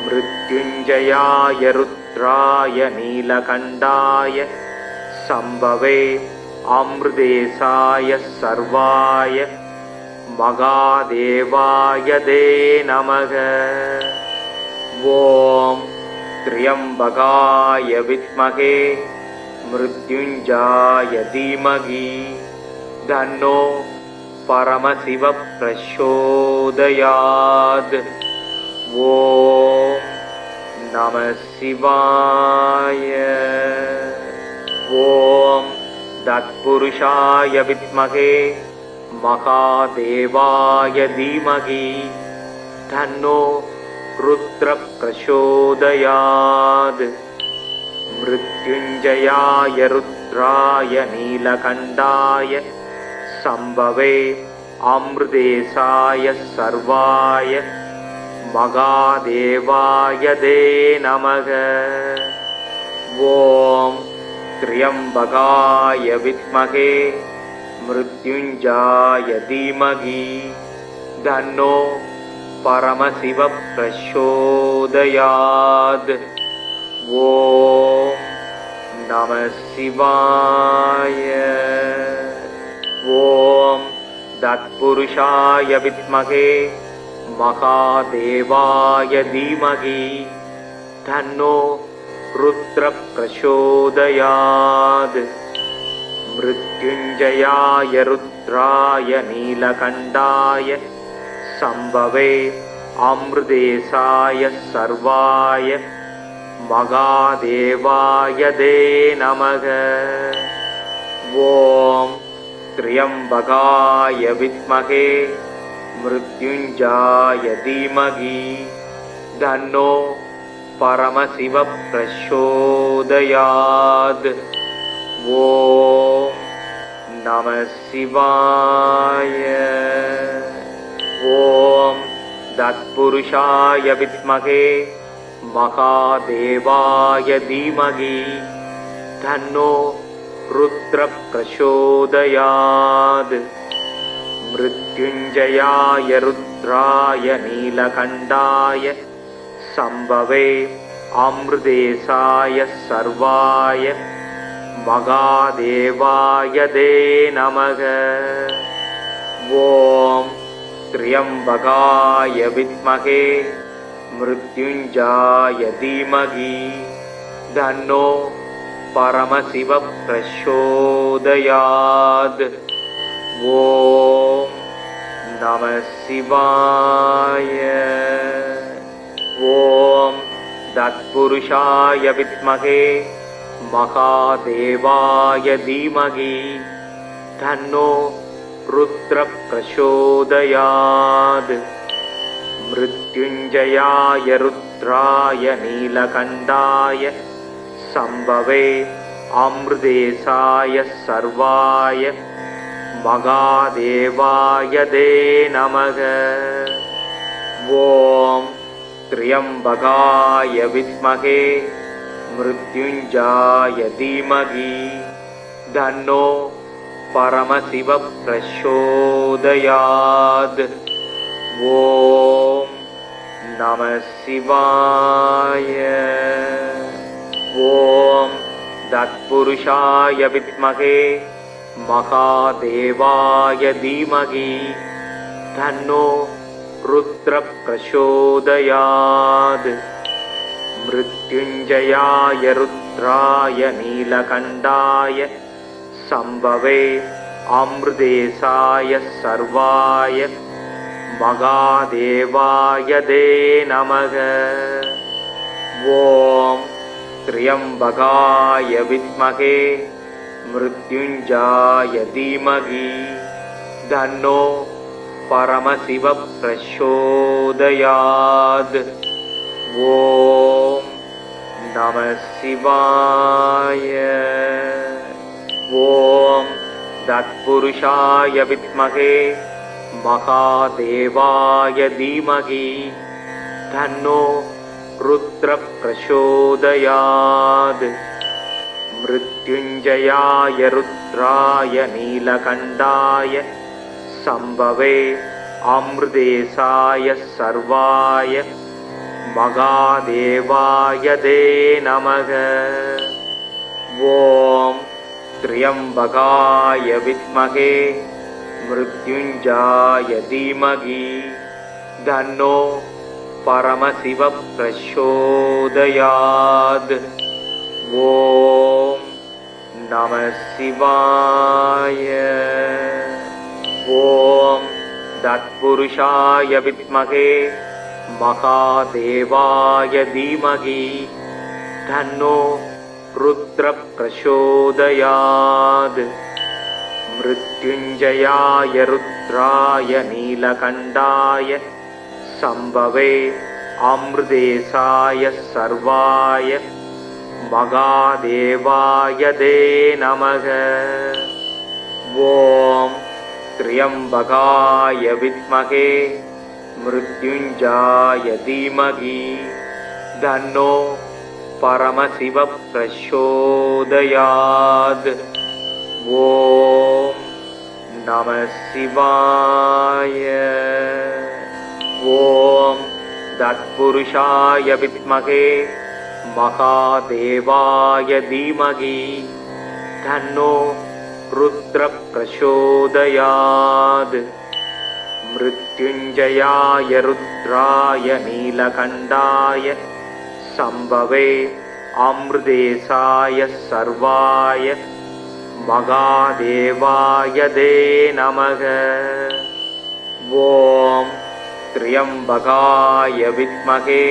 मृत्युञ्जयाय रुद्राय नीलकण्ठाय सम्भवे अमृतेशाय सर्वाय महादेवाय ते नमः। ॐ त्र्यम्बकाय विद्महे मृत्युञ्जयाय धीमहि तन्नो परमशिव प्रचोदयात्। ॐ नमः शिवाय। ॐ तत्पुरुषाय विद्महे महादेवाय धीमहि तन्नो रुद्रः प्रचोदयात्। मृत्युञ्जयाय रुद्राय नीलकण्ठाय सम्भवे अमृतेशाय सर्वाय महादेवाय ते नमः। ॐ त्र्यम्बकाय विद्महे मृत्युञ्जयाय धीमहि तन्नो परमशिव प्रचोदयात्। ॐ नमः शिवाय। ॐ தத்புருஷாய வித்மகே மகாதேவாய தீமகி தன்னோ ருத்ர பிரசோதயாத். மிருத்யுஞ்சயாய ருத்ராய நீலகண்டாய சம்பவே அம்ருதேசாய சர்வாய மகாதேவாய தே நமக. ஓம் த்ரியம்பகாய வித்மகே மிருத்யுஞ்சயாய தீமகி தன்னோ பரமசிவ பிரசோதயாத். ஓம் நம சிவாய. ஓம் தத்புருஷாய வித்மகே மகாதேவாய தீமகி தன்னோ ருத்ர பிரசோதயாத். மிருத்யுஞ்சயாய ருத்ராய நீலகண்டாய சம்பவே அம்ருதேசாய சர்வாய மகாதேவாய தே நமக. ஓம் த்ரியம்பகாய வித்மகே மிருத்யுஞ்சயாய தீமகி தன்னோ பரமசிவ பிரசோதயாத். ஓம் நம சிவாய. ஓம் தத்புருஷாய வித்மகே மகாதேவாய தீமகி தன்னோ ருத்ர பிரசோதயாத். மிருத்யுஞ்சயாய ருத்ராய நீலகண்டாய சம்பவே அம்ருதேசாய சர்வாய மகாதேவாய தே நமக. ஓம் த்ரியம்பகாய வித்மகே மிருத்யுஞ்சயாய தீமகி தன்னோ பரமசிவ பிரசோதயாத். ஓம் நம சிவாய. ஓம் தத்புருஷாய வித்மகே மகாதேவாய தீமகி தன்னோ ருத்ர பிரசோதயாத். மிருத்யுஞ்சயாய ருத்ராய நீலகண்டாய சம்பவே அம்ருதேசாய சர்வாய மகாதேவாய தே நமக. ஓம் த்ரியம்பகாய வித்மகே மிருத்யுஞ்சயாய தீமகி தன்னோ பரமசிவ பிரசோதயாத். ஓம் நம சிவாய. ஓம் தத்புருஷாய வித்மகே மகாதேவாய தீமகி தன்னோ ருத்ர பிரசோதயாத். மிருத்யுஞ்சயாய ருத்ராய நீலகண்டாய சம்பவே அம்ருதேசாய சர்வாய மகாதேவாய தே நமக. ஓம் த்ரியம்பகாய வித்மகே மிருத்யுஞ்சயாய தீமகி தன்னோ பரமசிவ பிரசோதயாத். ஓம் நம சிவாய. ஓம் தத்புருஷாய வித்மகே மகாதேவாய தீமகி தன்னோ ருத்ர பிரசோதயாத். மிருத்யுஞ்சயாய ருத்ராய நீலகண்டாய சம்பவே அம்ருதேசாய சர்வாய மகாதேவாய தே நமக. ஓம் த்ரியம்பகாய வித்மகே மிருத்யுஞ்சயாய தீமகி தன்னோ பரமசிவ பிரசோதயாத். ஓம் நம சிவாய. ஓம் தத்புருஷாய வித்மகே மகாதேவாய தீமகி தன்னோ ருத்ர பிரசோதயாத். मृत्युञ्जयाय रुद्राय नीलकण्ठाय शम्भवे अमृतेशाय सर्वाय महादेवाय ते नमः। ॐ त्र्यम्बकाय विद्महे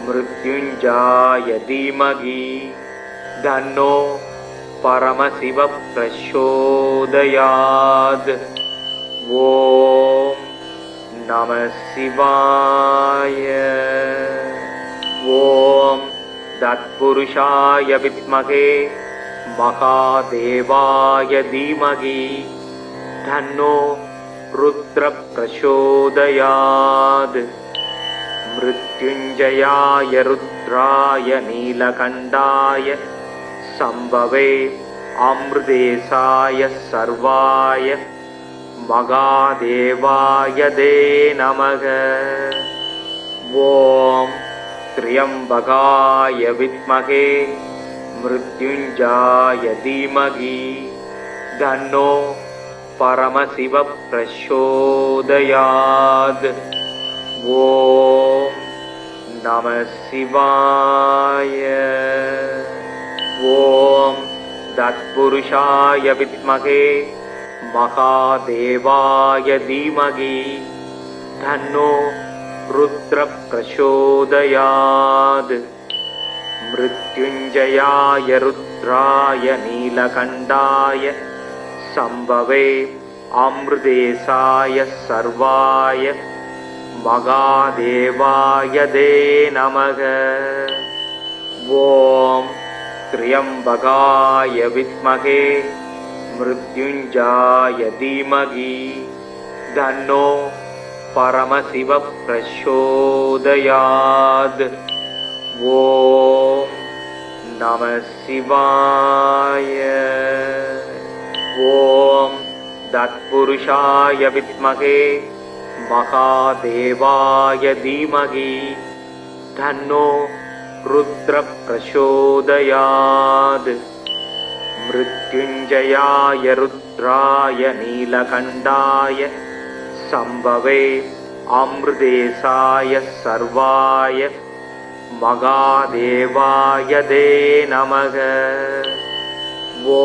मृत्युञ्जयाय धीमहि तन्नो परमशिवः प्रचोदयात्। ॐ नमः शिवाय। ॐ तत्पुरुषाय विद्महे महादेवाय धीमहि तन्नो रुद्रः प्रचोदयात्। मृत्युञ्जयाय रुद्राय नीलकण्ठाय शम्भवे अमृतेशाय सर्वाय महादेवाय ते नमः। ॐ त्र्यम्बकाय विद्महे मृत्युञ्जयाय धीमहि तन्नो परमशिवः प्रचोदयात्। ॐ नमः शिवाय। ॐ तत्पुरुषाय विद्महे महादेवाय धीमहि तन्नो रुद्रः प्रचोदयात्। मृत्युञ्जयाय रुद्राय नीलकण्ठाय शम्भवे अमृतेशाय सर्वाय महादेवाय ते नमः। ॐ त्र्यम्बकाय विद्महे मृत्युञ्जयाय धीमहि तन्नो परमशिवः प्रचोदयात्। ॐ नमः शिवाय। ॐ तत्पुरुषाय विद्महे महादेवाय धीमहि तन्नो रुद्रः प्रचोदयात्। मृत्युञ्जयाय रुद्राय नीलकण्ठाय शम्भवे अमृतेशाय सर्वाय महादेवाय ते नमः। ॐ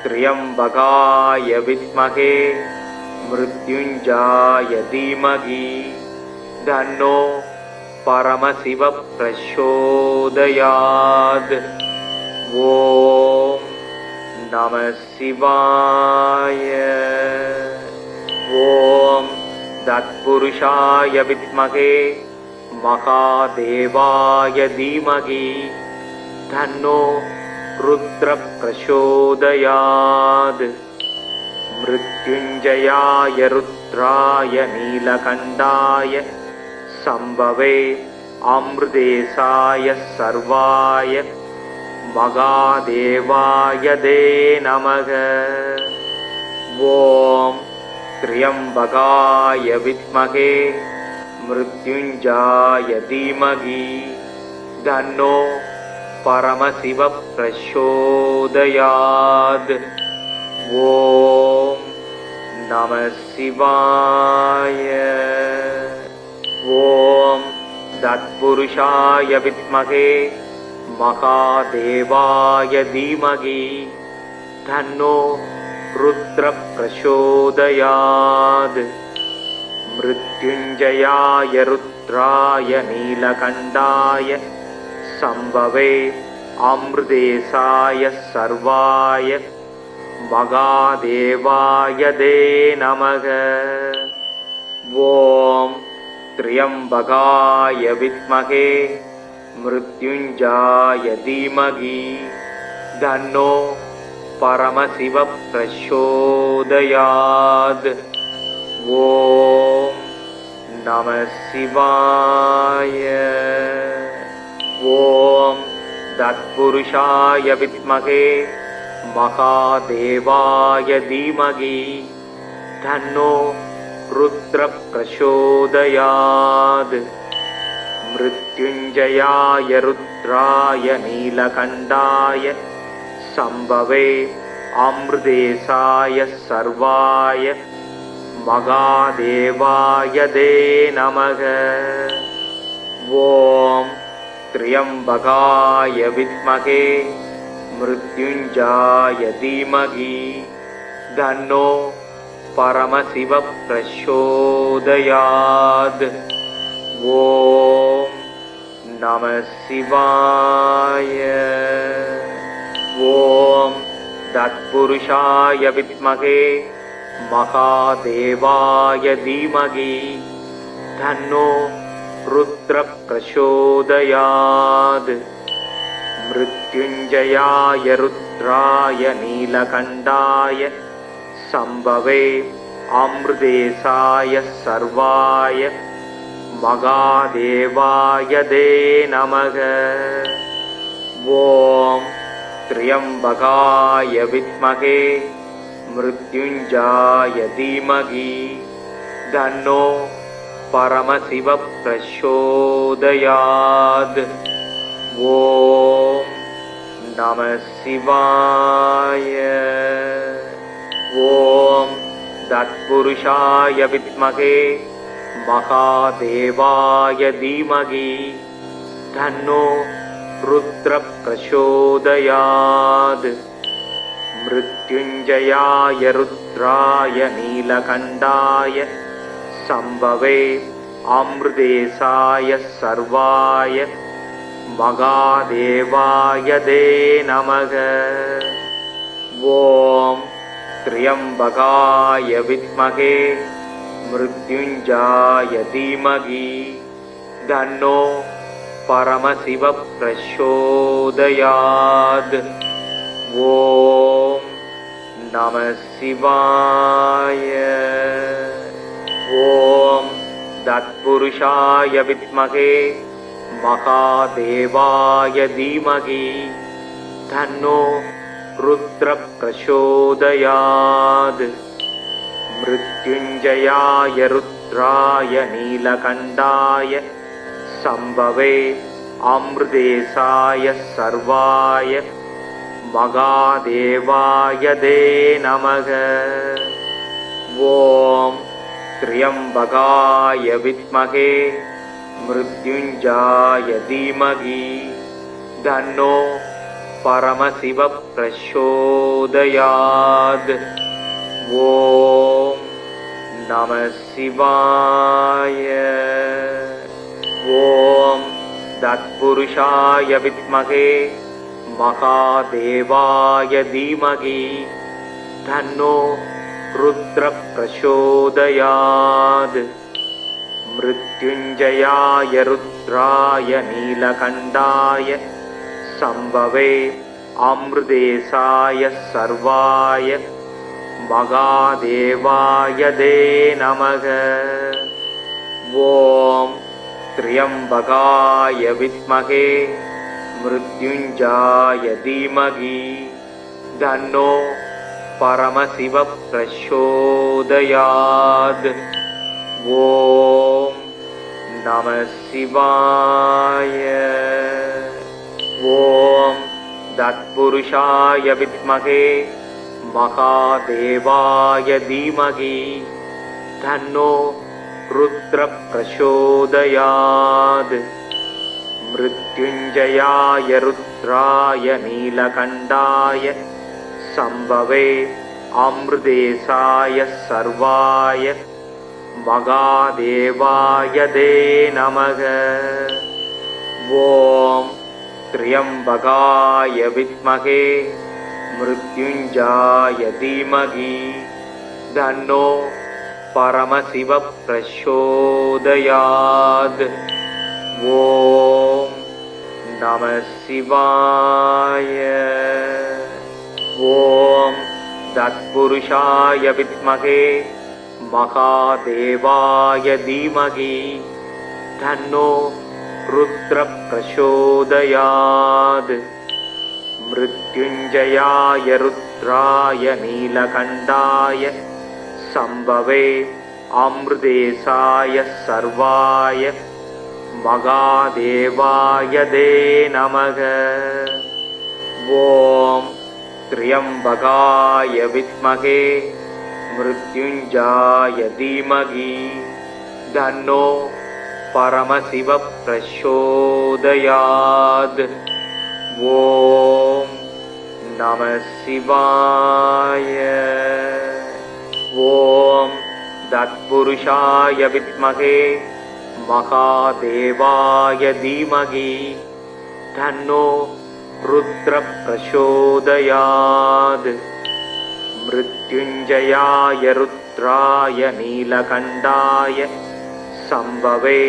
त्र्यम्बकाय विद्महे मृत्युञ्जयाय धीमहि तन्नो परमशिवः प्रचोदयात्। ॐ नमः शिवाय। ॐ तत्पुरुषाय विद्महे महादेवाय धीमहि तन्नो रुद्रः प्रचोदयात्। मृत्युञ्जयाय रुद्राय नीलकण्ठाय शम्भवे अमृतेशाय सर्वाय महादेवाय ते नमः। ॐ त्र्यम्बकाय विद्महे मृत्युञ्जयाय धीमहि तन्नो परमशिवः प्रचोदयात्। ॐ नमः शिवाय। ॐ तत्पुरुषाय विद्महे महादेवाय धीमहि तन्नो रुद्रः प्रचोदयात्। मृत्युञ्जयाय रुद्राय नीलकण्ठाय शम्भवे अमृतेशाय सर्वाय महादेवाय ते नमः। ॐ त्र्यम्बकाय विद्महे मृत्युञ्जयाय धीमहि तन्नो परमशिवः प्रचोदयात्। ॐ नमः शिवाय। ॐ तत्पुरुषाय विद्महे महादेवाय धीमहि तन्नो रुद्रः प्रचोदयात्। मृत्युञ्जयाय रुद्राय नीलकण्ठाय शम्भवे अमृतेशाय सर्वाय महादेवाय ते नमः। ॐ त्र्यम्बकाय विद्महे मृत्युञ्जयाय धीमहि तन्नो परमशिवः प्रचोदयात्। ॐ नमः शिवाय। ॐ तत्पुरुषाय विद्महे महादेवाय धीमहि तन्नो रुद्रः प्रचोदयात्। मृत्युञ्जयाय रुद्राय नीलकण्ठाय शम्भवे अमृतेशाय सर्वाय महादेवाय ते नमः। ॐ त्र्यम्बकाय विद्महे मृत्युञ्जयाय धीमहि तन्नो परमशिवः प्रचोदयात्। ॐ नमः शिवाय। ॐ तत्पुरुषाय विद्महे महादेवाय धीमहि तन्नो रुद्रः प्रचोदयात्। मृत्युञ्जयाय रुद्राय नीलकण्ठाय शम्भवे अमृतेशाय सर्वाय महादेवाय ते नमः। ॐ त्र्यम्बकाय विद्महे मृत्युञ्जयाय धीमहि तन्नो परमशिवः प्रचोदयात्। ॐ नमः शिवाय। ॐ तत्पुरुषाय विद्महे महादेवाय धीमहि तन्नो रुद्रः प्रचोदयात्। मृत्युञ्जयाय रुद्राय नीलकण्ठाय शम्भवे अमृतेशाय सर्वाय महादेवाय ते नमः। ॐ त्र्यम्बकाय विद्महे मृत्युञ्जयाय धीमहि तन्नो परमशिवः प्रचोदयात्। ॐ नमः शिवाय। ॐ तत्पुरुषाय विद्महे महादेवाय धीमहि तन्नो रुद्रः प्रचोदयात्। मृत्युञ्जयाय रुद्राय नीलकण्ठाय शम्भवे अमृतेशाय सर्वाय महादेवाय ते नमः। ॐ त्र्यम्बकाय विद्महे मृत्युञ्जयाय धीमहि तन्नो परमशिवः प्रचोदयात्। ॐ नमः शिवाय। ॐ तत्पुरुषाय विद्महे महादेवाय धीमहि तन्नो रुद्रः प्रचोदयात्। मृत्युञ्जयाय रुद्राय नीलकण्ठाय शम्भवे अमृतेशाय सर्वाय महादेवाय ते नमः। ॐ त्र्यम्बकाय विद्महे मृत्युञ्जयाय धीमहि तन्नो परमशिवः प्रचोदयात्। ॐ नमः शिवाय। ॐ तत्पुरुषाय विद्महे महादेवाय धीमहि तन्नो रुद्रः प्रचोदयात्। मृत्युञ्जयाय रुद्राय नीलकण्ठाय शम्भवे अमृतेशाय सर्वाय महादेवाय ते नमः। ॐ त्र्यम्बकाय विद्महे मृत्युञ्जाय धीमहि तन्नो परमशिव प्रचोदयात्। ॐ नमः शिवाय। ॐ तत्पुरुषाय विद्महे महादेवाय धीमहि तन्नो रुद्र प्रचोदयात्। मृत्युञ्जयाय रुद्राय नीलकण्ठाय संभवे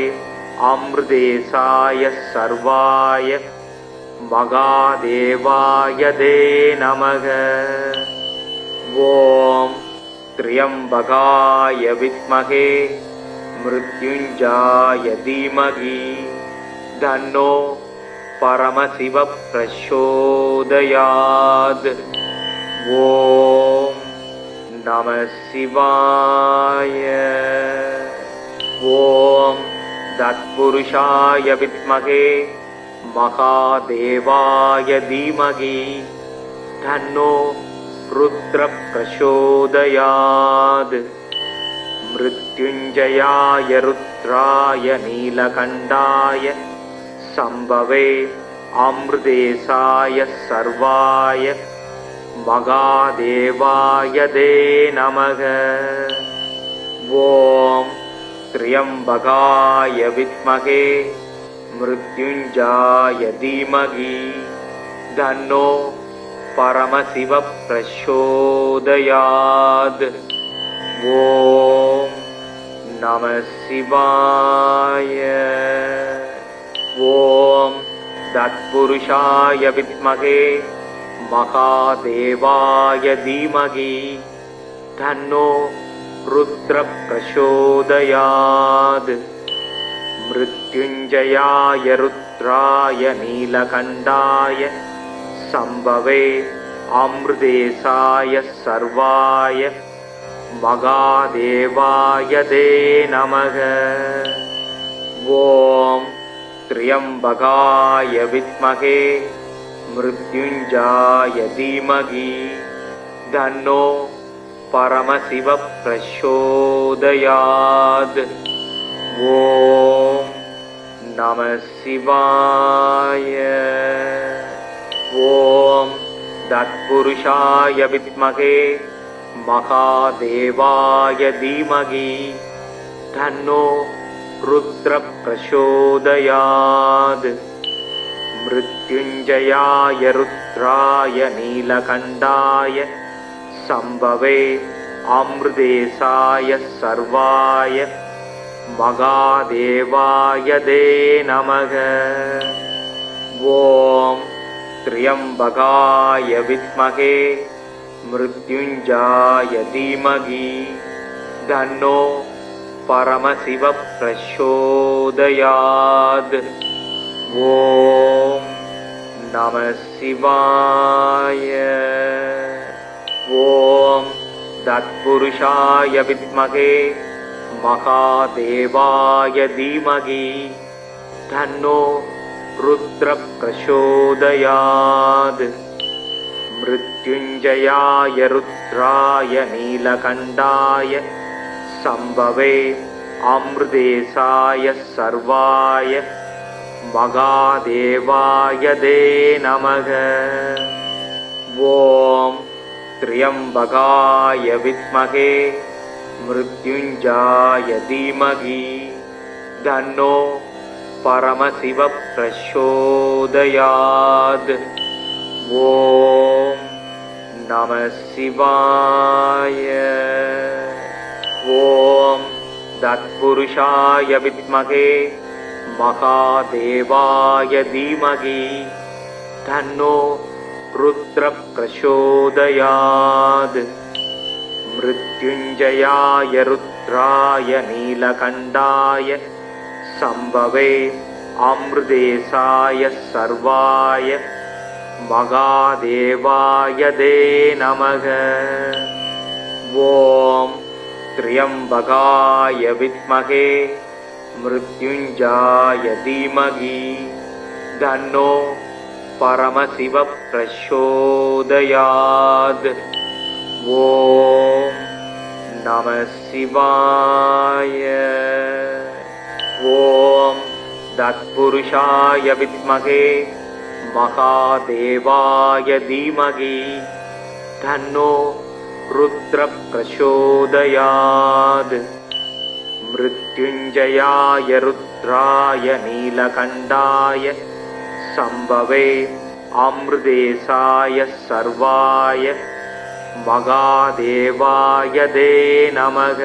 अमृतेशाय सर्वाय महादेवाय ते नमः। ॐ त्र्यम्बकाय विद्महे मृत्युञ्जाय धीमहि तन्नो परमशिव प्रचोदयात्। ॐ नमः शिवाय। ॐ तत्पुरुषाय विद्महे महादेवाय धीमहि तन्नो रुद्र प्रचोदयात्। मृत्युञ्जयाय रुद्राय नीलकण्ठाय संभवे अमृतेशाय सर्वाय महादेवाय ते नमः। ॐ त्र्यम्बकाय विद्महे मृत्युञ्जाय धीमहि तन्नो परमशिव प्रचोदयात्। ॐ नमः शिवाय। ॐ तत्पुरुषाय विद्महे महादेवाय धीमहि तन्नो रुद्र प्रचोदयात्। मृत्युञ्जयाय रुद्राय नीलकण्ठाय संभवे अमृतेशाय सर्वाय महादेवाय ते नमः। ॐ त्र्यम्बकाय विद्महे मृत्युञ्जाय धीमहि तन्नो परमशिव प्रचोदयात्। ॐ नमः शिवाय। ॐ तत्पुरुषाय विद्महे महादेवाय धीमहि तन्नो रुद्र प्रचोदयात्। मृत्युञ्जयाय रुद्राय नीलकण्ठाय संभवे अमृतेशाय सर्वाय महादेवाय ते नमः। ॐ त्र्यम्बकाय विद्महे मृत्युञ्जाय धीमहि तन्नो परमशिव प्रचोदयात्। ॐ नमः शिवाय। ॐ तत्पुरुषाय विद्महे महादेवाय धीमहि तन्नो रुद्र प्रचोदयात्। मृत्युञ्जयाय रुद्राय नीलकण्ठाय संभवे अमृतेशाय सर्वाय महादेवाय ते नमः। ॐ त्र्यम्बकाय विद्महे मृत्युञ्जाय धीमहि तन्नो परमशिव प्रचोदयात्। ॐ नमः शिवाय। ॐ तत्पुरुषाय विद्महे महादेवाय धीमहि तन्नो रुद्र प्रचोदयात्। मृत्युञ्जयाय रुद्राय नीलकण्ठाय संभवे अमृतेशाय सर्वाय महादेवाय ते नमः। ॐ त्र्यम्बकाय विद्महे मृत्युञ्जाय धीमहि तन्नो परमशिव प्रचोदयात्। ॐ நம சிவாய. ஓம் தத்புருஷாய வித்மகே மகாதேவாய தீமகி தன்னோ ருத்ர பிரசோதயாத். மிருத்யுஞ்சயாய ருத்ராய நீலகண்டாய சம்பவே அமிர்தேசாய சர்வாய மகாதேவாய தே நமக.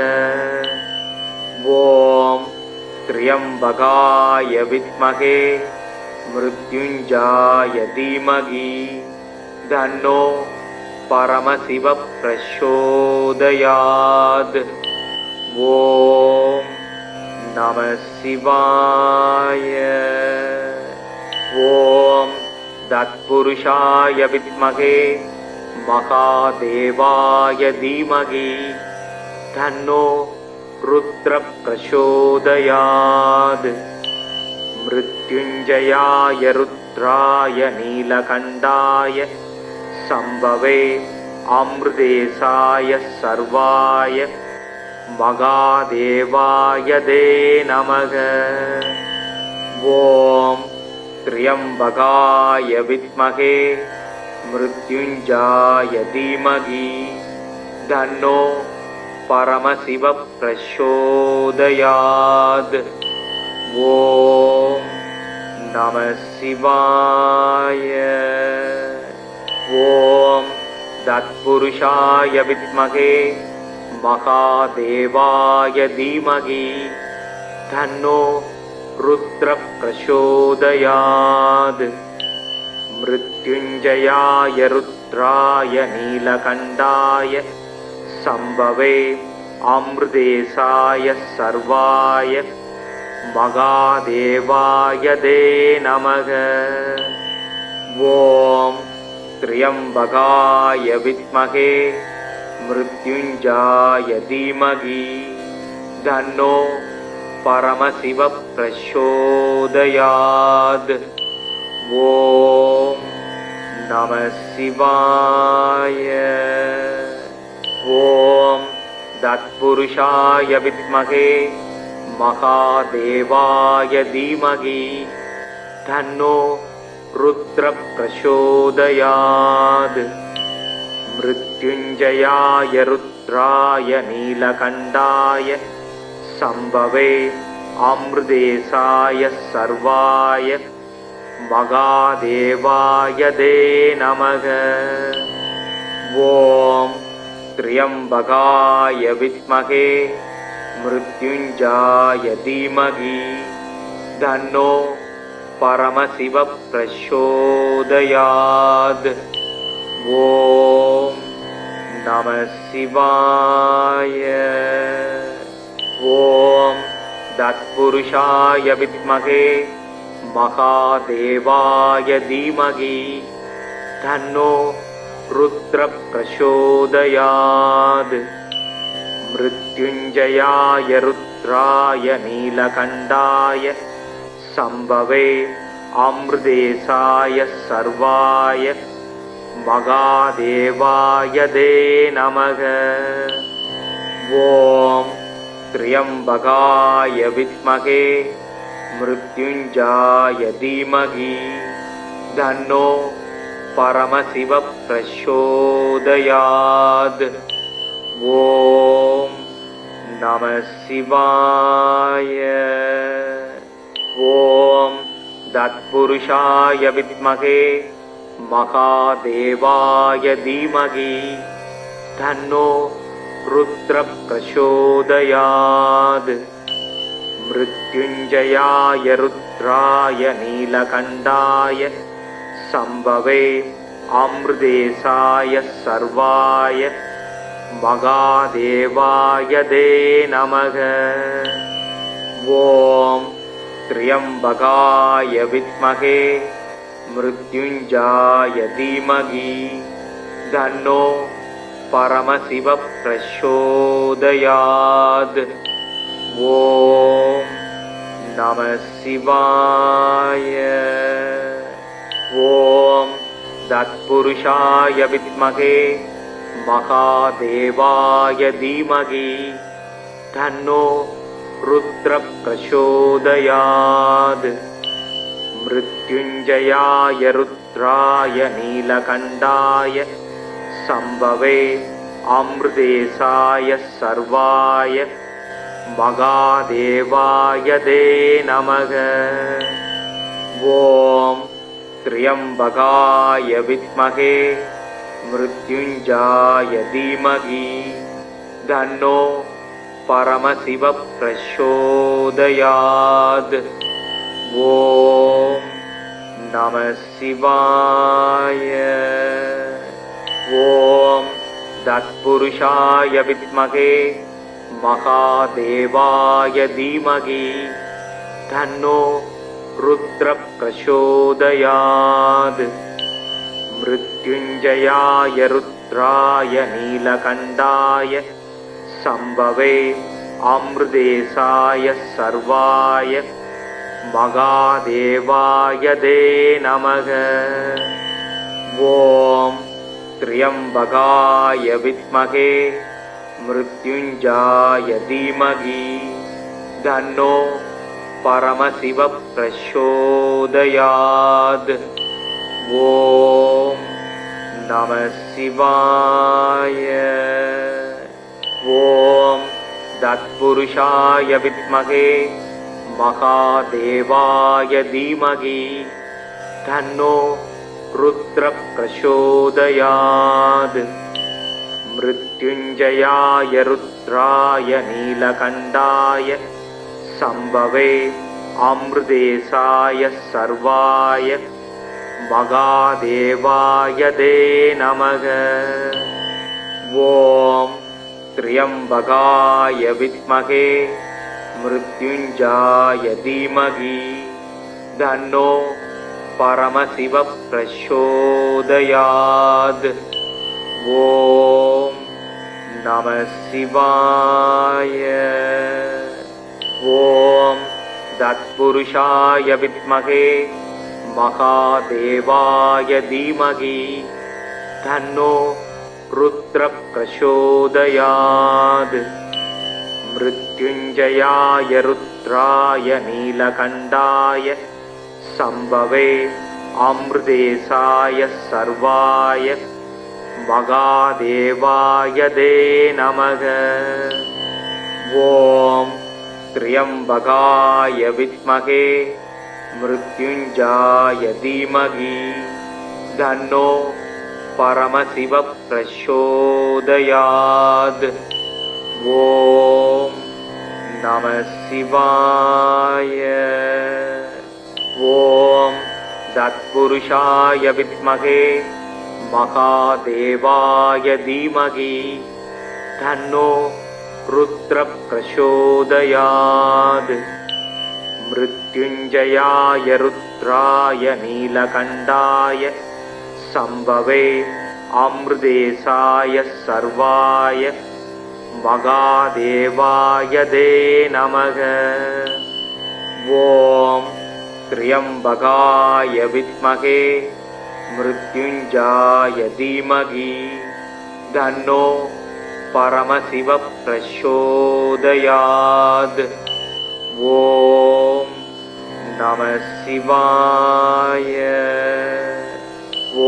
ஓம் த்ரியம்பகாய வித்மகே மிருத்யுஞ்சயாய தீமகி தன்னோ பரமசிவ பிரசோதயாத். ஓம் நம சிவாய. ஓம் தத்புருஷாய வித்மகே மகாதேவாய தீமகி தன்னோ ருத்ர பிரசோதயாத். மிருத்யுஞ்சயாய ருத்ராய நீலகண்டாய சம்பவே அமிர்தேசாய சர்வாய மகாதேவாய தே நமக. ஓம் த்ரியம்பகாய வித்மகே மிருத்யுஞ்சயாய தீமகி தன்னோ பரமசிவ பிரசோதயாத். ஓம் நம சிவாய. ஓம் தத்புருஷாய வித்மகே மகாதேவாய தீமகி தன்னோ ருத்ர பிரசோதயாத். மிருத்யுஞ்சயாய ருத்ராய நீலகண்டாய சம்பவே அமிர்தேசாய சர்வாய மகாதேவாய தே நமக. ஓம் த்ரியம்பகாய வித்மகே மிருத்யுஞ்சயாய தீமகி தன்னோ பரமசிவ பிரசோதயாத். ஓம் நம சிவாய. ஓம் தத்புருஷாய வித்மகே மகாதேவாய தீமகி தன்னோ ருத்ர பிரசோதயாத். மிருத்யுஞ்சயாய ருத்ராய நீலகண்டாய சம்பவே அமிர்தேசாய சர்வாய மகாதேவாய தே நமக. ஓம் த்ரியம்பகாய வித்மகே மிருத்யுஞ்சயாய தீமகி தன்னோ பரமசிவ பிரசோதயாத். ஓம் நம சிவாய. ஓம் தத்புருஷாய வித்மகே மகாதேவாய தீமகி தன்னோ ருத்ர பிரசோதயாத். மிருத்யுஞ்சயாய ருத்ராய நீலகண்டாய சம்பவே அமிர்தேசாய சர்வாய மகாதேவாய தே நமக. ஓம் த்ரியம்பகாய வித்மகே மிருத்யுஞ்சயாய தீமகி தன்னோ பரமசிவ பிரசோதயாத். ஓம் நம சிவாய. ஓம் தத்புருஷாய வித்மகே மகாதேவாய தீமகி தன்னோ ருத்ர பிரசோதயாத். மிருத்யுஞ்சயாய ருத்ராய நீலகண்டாய சம்பவே அமிர்தேசாய சர்வாய மகாதேவாய தே நமக. ஓம் த்ரியம்பகாய வித்மகே மிருத்யுஞ்சயாய தீமகி தன்னோ பரமசிவ பிரசோதயாத். ஓம் நம சிவாய. ஓம் தத்புருஷாய வித்மகே महादेवाय धीमहि तन्नो रुद्र प्रचोदयात् मृत्युञ्जयाय रुद्राय नीलकण्ठाय संभवे अमृतेशाय सर्वाय महादेवाय ते नमः। ॐ त्र्यम्बकाय विद्महे मृत्युञ्जयाय धीमहि तन्नो परमशिव प्रचोदयात्। ॐ नमः शिवाय। ॐ तत्पुरुषाय विद्महे महादेवाय धीमहि तन्नो रुद्र प्रचोदयात् मृत्युञ्जयाय रुद्राय नीलकण्ठाय संभवे अमृतेशाय सर्वाय महादेवाय ते नमः। ॐ त्र्यम्बकाय विद्महे मृत्युञ्जयाय धीमहि तन्नो परमशिव प्रचोदयात्। ॐ नमः शिवाय। ॐ तत्पुरुषाय विद्महे महादेवाय धीमहि तन्नो रुद्र प्रचोदयात् मृत्युञ्जयाय रुद्राय नीलकण्ठाय संभवे अमृतेशाय सर्वाय महादेवाय ते नमः। ॐ त्र्यम्बकाय विद्महे मृत्युञ्जयाय धीमहि तन्नो परमशिव प्रचोदयात्। ॐ नमः शिवाय। ॐ तत्पुरुषाय विद्महे महादेवाय धीमहि तन्नो रुद्र प्रचोदयात् मृत्युञ्जयाय रुद्राय नीलकण्ठाय संभवे अमृतेशाय सर्वाय महादेवाय ते नमः। ॐ त्र्यम्बकाय विद्महे मृत्युञ्जयाय धीमहि तन्नो परमशिव प्रचोदयात्। ॐ नमः शिवाय। ॐ तत्पुरुषाय विद्महे महादेवाय धीमहि तन्नो रुद्र प्रचोदयात् मृत्युञ्जयाय रुद्राय नीलकण्ठाय संभवे अमृतेशाय सर्वाय महादेवाय ते नमः। ॐ त्र्यम्बकाय विद्महे मृत्युञ्जयाय धीमहि तन्नो परमशिव प्रचोदयात्। ॐ नमः शिवाय।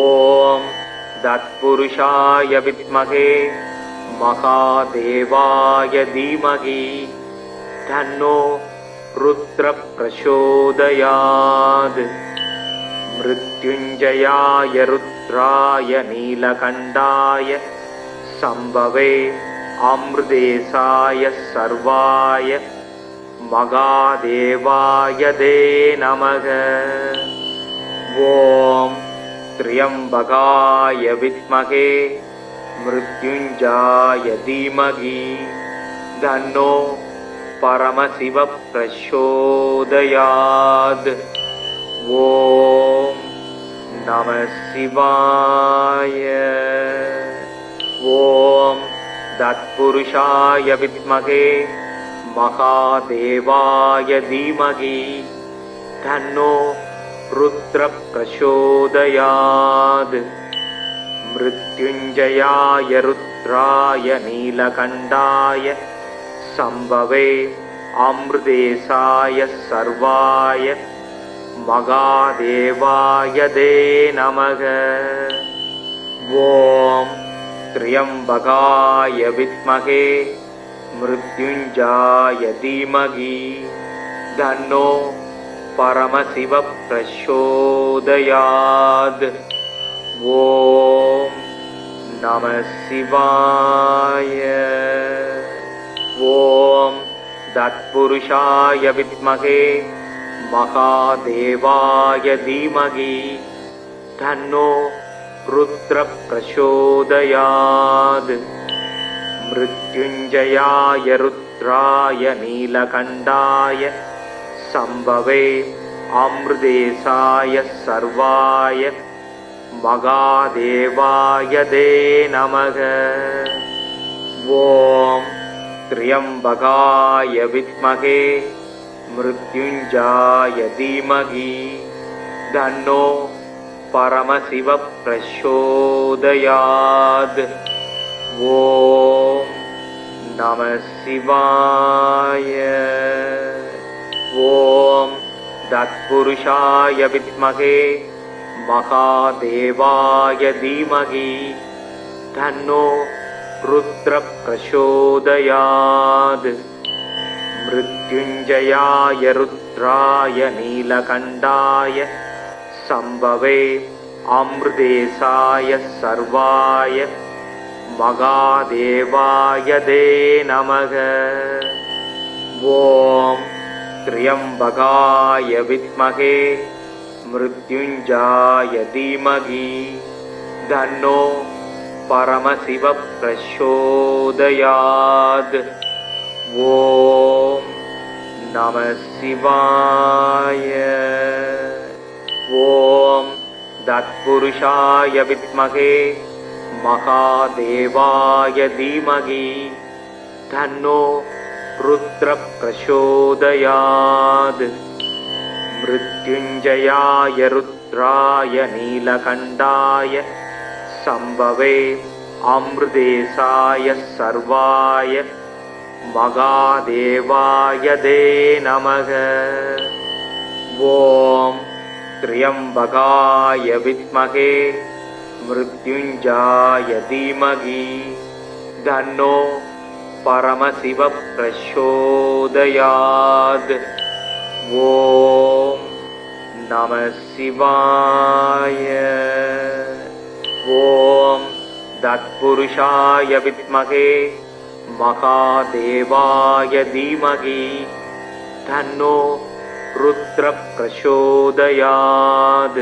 ॐ तत्पुरुषाय विद्महे महादेवाय धीमहि तन्नो रुद्र प्रचोदयात् मृत्युञ्जयाय रुद्राय नीलकण्ठाय संभवे अमृतेशाय सर्वाय महादेवाय ते नमः। ॐ त्र्यम्बकाय विद्महे मृत्युञ्जयाय धीमहि तन्नो परमशिव प्रचोदयात्। ॐ नमः शिवाय। ॐ तत्पुरुषाय विद्महे महादेवाय धीमहि तन्नो रुद्र प्रचोदयात् मृत्युञ्जयाय रुद्राय नीलकण्ठाय शम्भवे अमृतेशाय सर्वाय महादेवाय ते नमः। ॐ त्र्यम्बकाय विद्महे मृत्युञ्जयाय धीमहि तन्नो परमशिवः प्रचोदयात्। ॐ नमः शिवाय। ॐ तत्पुरुषाय विद्महे महादेवाय धीमहि तन्नो रुद्रः प्रचोदयात्। मृत्युञ्जयाय रुद्राय नीलकण्ठाय शम्भवे अमृतेशाय सर्वाय महादेवाय ते नमः। ॐ त्र्यम्बकाय विद्महे मृत्युञ्जयाय धीमहि तन्नो परमशिवः प्रचोदयात्। ॐ नमः शिवाय। ॐ तत्पुरुषाय विद्महे महादेवाय धीमहि तन्नो रुद्रः प्रचोदयात्। मृत्युञ्जयाय रुद्राय नीलकण्ठाय शम्भवे अमृतेशाय सर्वाय महादेवाय ते नमः। ॐ त्र्यम्बकाय विद्महे मृत्युञ्जयाय धीमहि तन्नो परमशिवः प्रचोदयात्। ॐ नमः शिवाय। ॐ तत्पुरुषाय विद्महे महादेवाय धीमहि तन्नो रुद्रः प्रचोदयात्। मृत्युञ्जयाय रुद्राय नीलकण्ठाय शम्भवे अमृतेशाय सर्वाय महादेवाय ते नमः। ॐ त्र्यम्बकाय विद्महे मृत्युञ्जयाय धीमहि तन्नो परमशिवः प्रचोदयात्। ॐ नमः शिवाय। ॐ तत्पुरुषाय विद्महे महादेवाय धीमहि तन्नो रुद्रः प्रचोदयात्।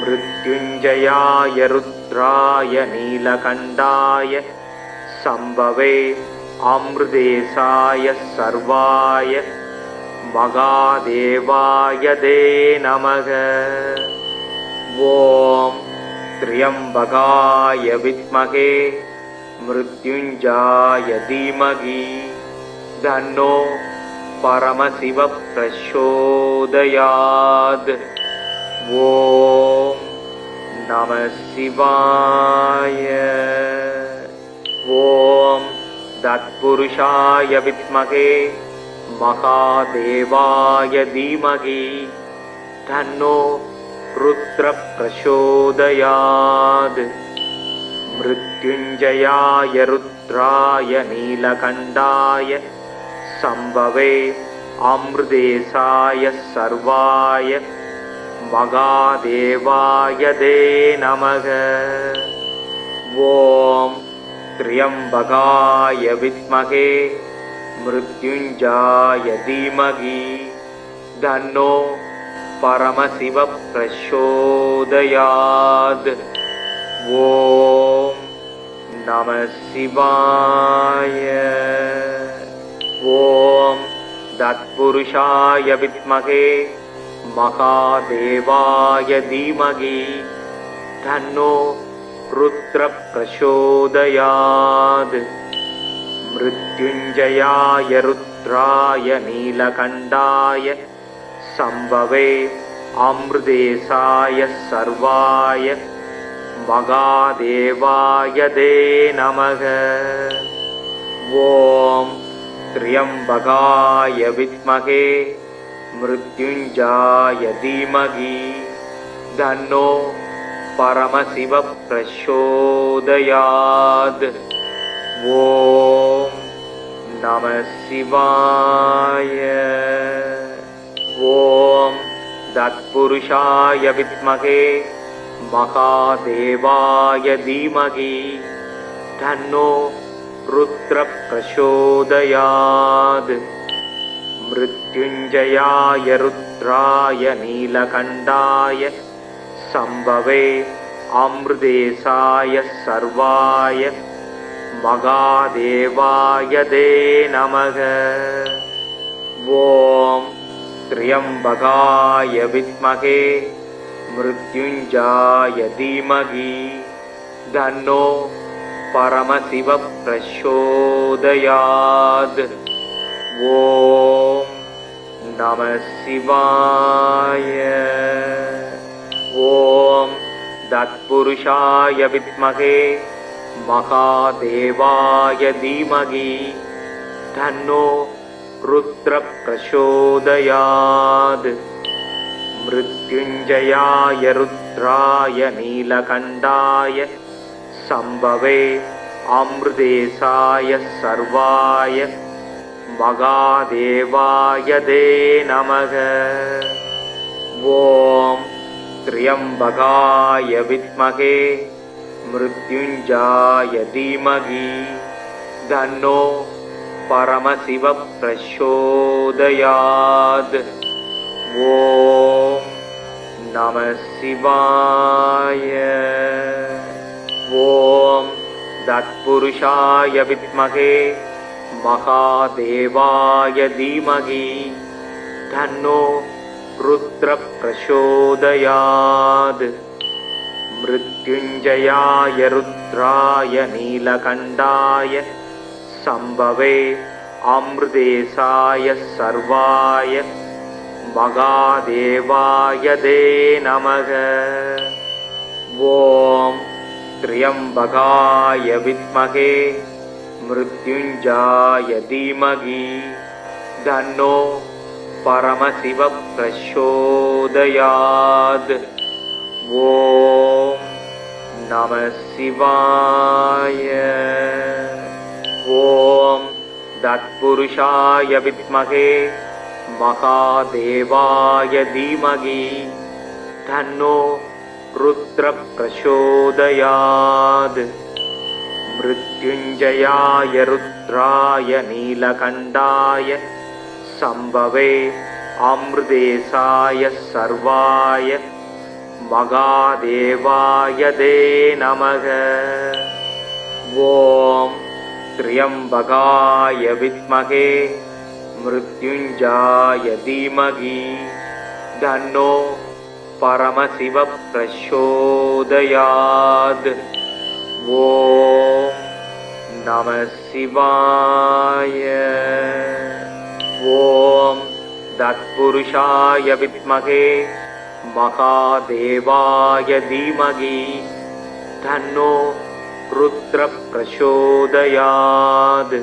मृत्युञ्जयाय रुद्राय नीलकण्ठाय शम्भवे अमृतेशाय सर्वाय महादेवाय ते नमः। ॐ त्र्यम्बकाय विद्महे मृत्युञ्जयाय धीमहि तन्नो परमशिवः प्रचोदयात्। ॐ नमः शिवाय। ॐ तत्पुरुषाय विद्महे महादेवाय धीमहि तन्नो रुद्रः प्रचोदयात्। मृत्युञ्जयाय रुद्राय नीलकण्ठाय शम्भवे अमृतेशाय सर्वाय महादेवाय ते नमः। ॐ त्र्यम्बकाय विद्महे मृत्युञ्जयाय धीमहि तन्नो परमशिवः प्रचोदयात्। ॐ नमः शिवाय। ॐ तत्पुरुषाय विद्महे महादेवाय धीमहि तन्नो रुद्रः प्रचोदयात्। मृत्युञ्जयाय रुद्राय नीलकण्ठाय शम्भवे अमृतेशाय सर्वाय மகாதேவாயதே நமக. ஓம் த்ரியம்பகாய வித்மகே மிருத்யுஞ்சாய தீமகி தன்னோ பரமசிவ பிரச்சோதயாத். ஓம் நம சிவாய. ஓம் தத்புருஷாய வித்மகே மகாதேவாய தீமகி தன்னோ ருத்ர பிரச்சோதயாத். மிருத்யுஞ்சயாய ருத்ராய நீலகண்டாய சம்பவே அம்ருதேசாய சர்வாய மகாதேவாயதே நமக. ஓம் த்ரியம்பகாய வித்மகே மிருத்யுஞ்சாய தீமகி தன்னோ பரமசிவ பிரச்சோதயாத். ஓம் நம சிவாய. ஓம் தத்புருஷாய வித்மகே மகாதேவாய தீமகி தன்னோ ருத்ர பிரச்சோதயாத். மிருத்யுஞ்சயாய ருத்ராய நீலகண்டாய சம்பவே அம்ருதேசாய சர்வாய மகாதேவாயதே நமக. ஓம் த்ரியம்பகாய வித்மகே மிருத்யுஞ்சாய தீமகி தன்னோ பரமசிவ பிரச்சோதயாத். ஓம் நம சிவாய. ஓம் தத்புருஷாய வித்மகே மகாதேவாய தீமகி தன்னோ ருத்ர பிரச்சோதயாத். மிருத்யுஞ்சயாய ருத்ராய நீலகண்டாய சம்பவே அம்ருதேசாய சர்வாய மகாதேவாயதே நமக. ஓம் த்ரியம்பகாய வித்மகே மிருத்யுஞ்சாய தீமகி தன்னோ பரமசிவ பிரச்சோதயாத். ஓம் நம சிவாய. ஓம் தத்புருஷாய வித்மகே மகாதேவாய தீமகி தன்னோ ருத்ர பிரச்சோதயாத். மிருத்யுஞ்சயாய ருத்ராய நீலகண்டாய சம்பவே அம்ருதேசாய சர்வாய மகாதேவாயதே நமக. ஓம் த்ரியம்பகாய வித்மகே மிருத்யுஞ்சாய தீமகி தன்னோ பரமசிவ பிரச்சோதயாத். ஓம் நம சிவாய. ஓம் தத்புருஷாய வித்மகே மகாதேவாய தீமகி தன்னோ ருத்ர பிரச்சோதயாத்.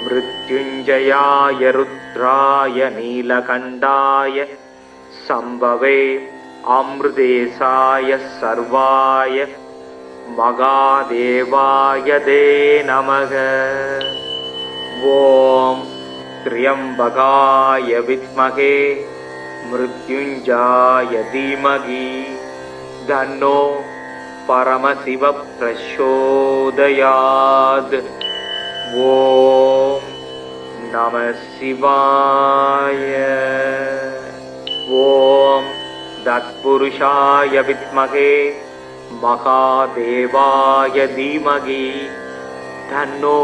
மிருத்யுஞ்சயாய ருத்ராய நீலகண்டாய சம்பவே அம்ருதேசாய சர்வாய மகாதேவாயதே நமக. ஓம் த்ரியம்பகாய வித்மகே மிருத்யுஞ்சாய தீமகி தன்னோ பரமசிவ பிரச்சோதயாத். ஓம் நம சிவாய. ஓம் தத்புருஷாய வித்மகே மகாதேவாய தீமகி தன்னோ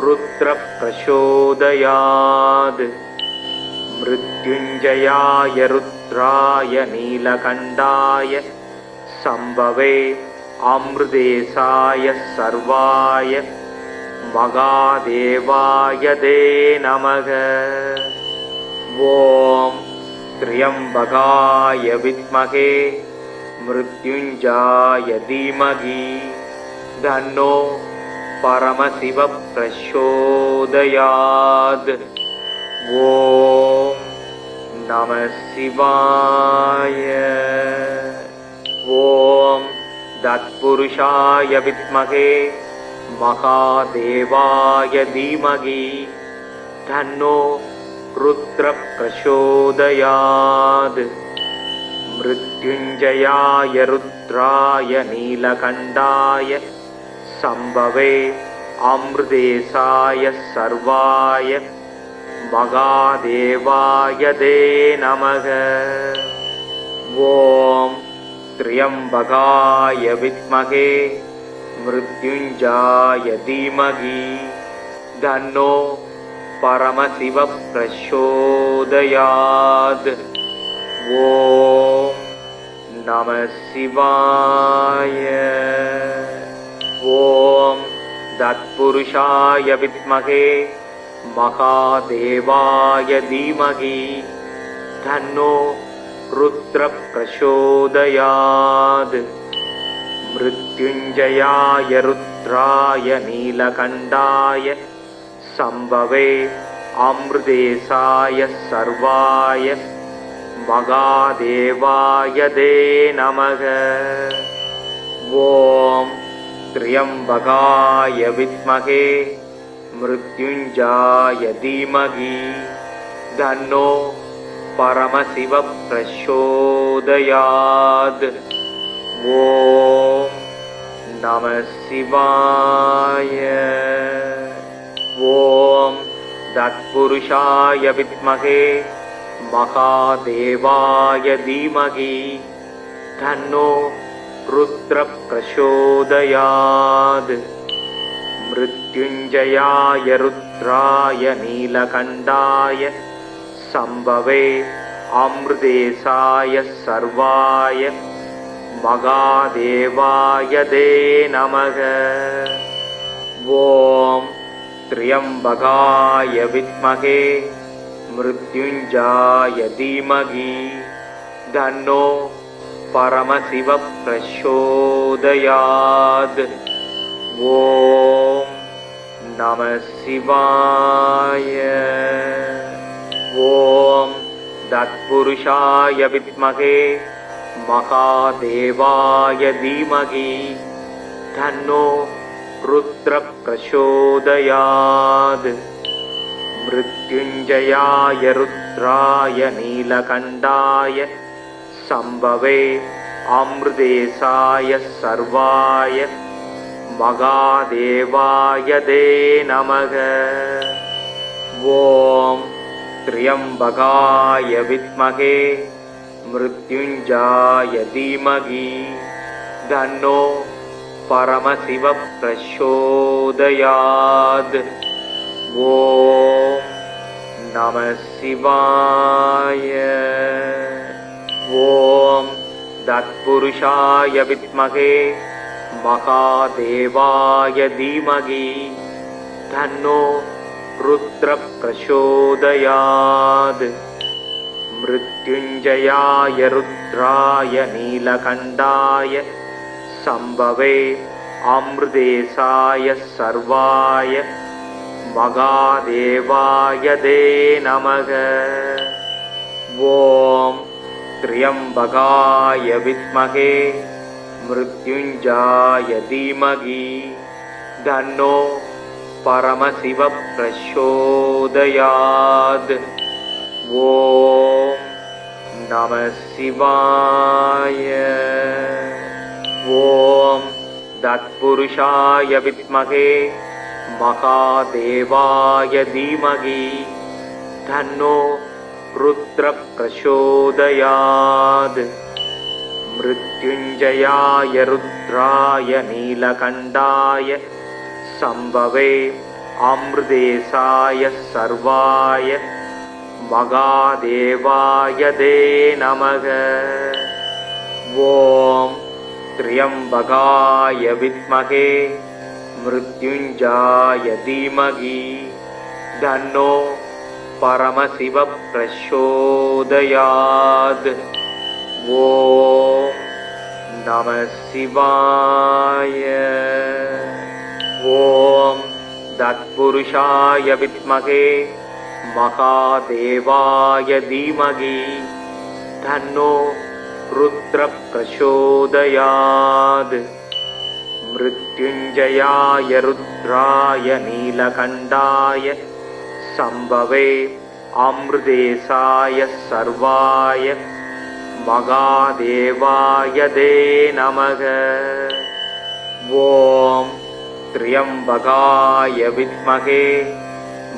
ருத்ர பிரச்சோதயாத். மிருத்யுஞ்சயாய ருத்ராய நீலகண்டாய சம்பவே அம்ருதேசாய சர்வாய மகாதேவாயதே நமக. ஓம் த்ரியம்பகாய வித்மகே मृत्युञ्जाय धीमहि तन्नो परमशिवः प्रचोदयात्। ॐ नमः शिवाय। ॐ तत्पुरुषाय विद्महे महादेवाय धीमहि तन्नो रुद्रः प्रचोदयात्। मृत्युञ्जयाय रुद्राय नीलकण्ठाय सम्भवे अमृतेशाय सर्वाय महादेवाय ते नमः। ॐ त्र्यम्बकाय विद्महे मृत्युञ्जाय धीमहि तन्नो परमशिवः प्रचोदयात्। ॐ नमः शिवाय। ॐ तत्पुरुषाय विद्महे महादेवाय धीमहि तन्नो रुद्रः प्रचोदयात्। मृत्युञ्जयाय रुद्राय नीलकण्ठाय सम्भवे अमृतेशाय सर्वाय महादेवाय ते नमः। ॐ त्र्यम्बकाय विद्महे मृत्युञ्जाय धीमहि तन्नो परमशिवः प्रचोदयात्। ॐ नमः शिवाय। ॐ तत्पुरुषाय विद्महे महादेवाय धीमहि तन्नो रुद्रः प्रचोदयात्। मृत्युञ्जयाय रुद्राय नीलकण्ठाय सम्भवे अमृतेशाय सर्वाय महादेवाय ते नमः। ॐ त्र्यम्बकाय विद्महे मृत्युञ्जाय धीमहि तन्नो परमशिवः प्रचोदयात्। ॐ नमः शिवाय। ॐ तत्पुरुषाय विद्महे महादेवाय धीमहि तन्नो रुद्रः प्रचोदयात्। मृत्युञ्जयाय रुद्राय नीलकण्ठाय सम्भवे अमृतेशाय सर्वाय महादेवाय ते नमः। ॐ त्र्यम्बकाय विद्महे मृत्युञ्जाय धीमहि तन्नो परमशिवः प्रचोदयात्। ॐ नमः शिवाय। ॐ तत्पुरुषाय विद्महे महादेवाय धीमहि तन्नो रुद्रः प्रचोदयात्। मृत्युञ्जयाय रुद्राय नीलकण्ठाय सम्भवे अमृतेशाय सर्वाय महादेवाय ते नमः। ॐ त्र्यम्बकाय विद्महे मृत्युञ्जाय धीमहि तन्नो परमशिवः प्रचोदयात्। ॐ नमः शिवाय। ॐ तत्पुरुषाय विद्महे महादेवाय धीमहि तन्नो रुद्रः प्रचोदयात्। मृत्युञ्जयाय रुद्राय नीलकण्ठाय सम्भवे अमृतेशाय सर्वाय महादेवाय ते नमः। ॐ त्र्यम्बकाय विद्महे मृत्युञ्जाय धीमहि तन्नो परमशिवः प्रचोदयात्। ॐ நம சிவாய. ஓம் தத்புருஷாய வித்மகே மகாதேவாய தீமகி தன்னோ ருத்ர பிரசோதயாத். மிருத்யுஞ்சயாய ருத்ராய நீலகண்டாய சம்பவே அமிர்தேசாய சர்வாய மகாதேவாய தே நமக. ஓம் த்ரியம்பகாய வித்மகே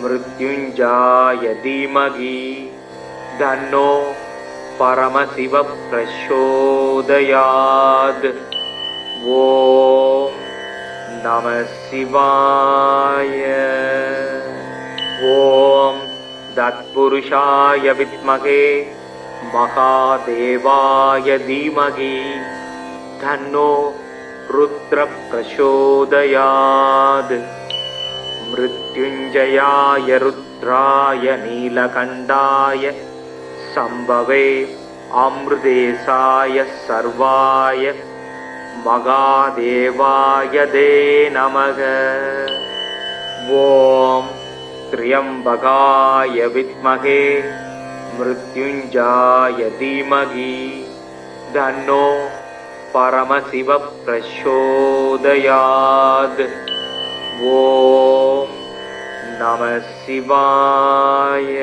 மிருத்யுஞ்சயாய தீமகி தன்னோ பரமசிவ பிரசோதயாத். ஓம் நம சிவாய. ஓம் தத்புருஷாய வித்மகே மகாதேவாய தீமகி தன்னோ ருத்ர பிரசோதயாத். மிருத்யுஞ்சயாய ருத்ராய நீலகண்டாய சம்பவே அமிர்தேசாய சர்வாய மகாதேவாய தே நமக. ஓம் த்ரியம்பகாய வித்மகே மிருத்யுஞ்சயாய தீமகி தன்னோ பரமசிவ பிரசோதயாத். ஓம் நம சிவாய.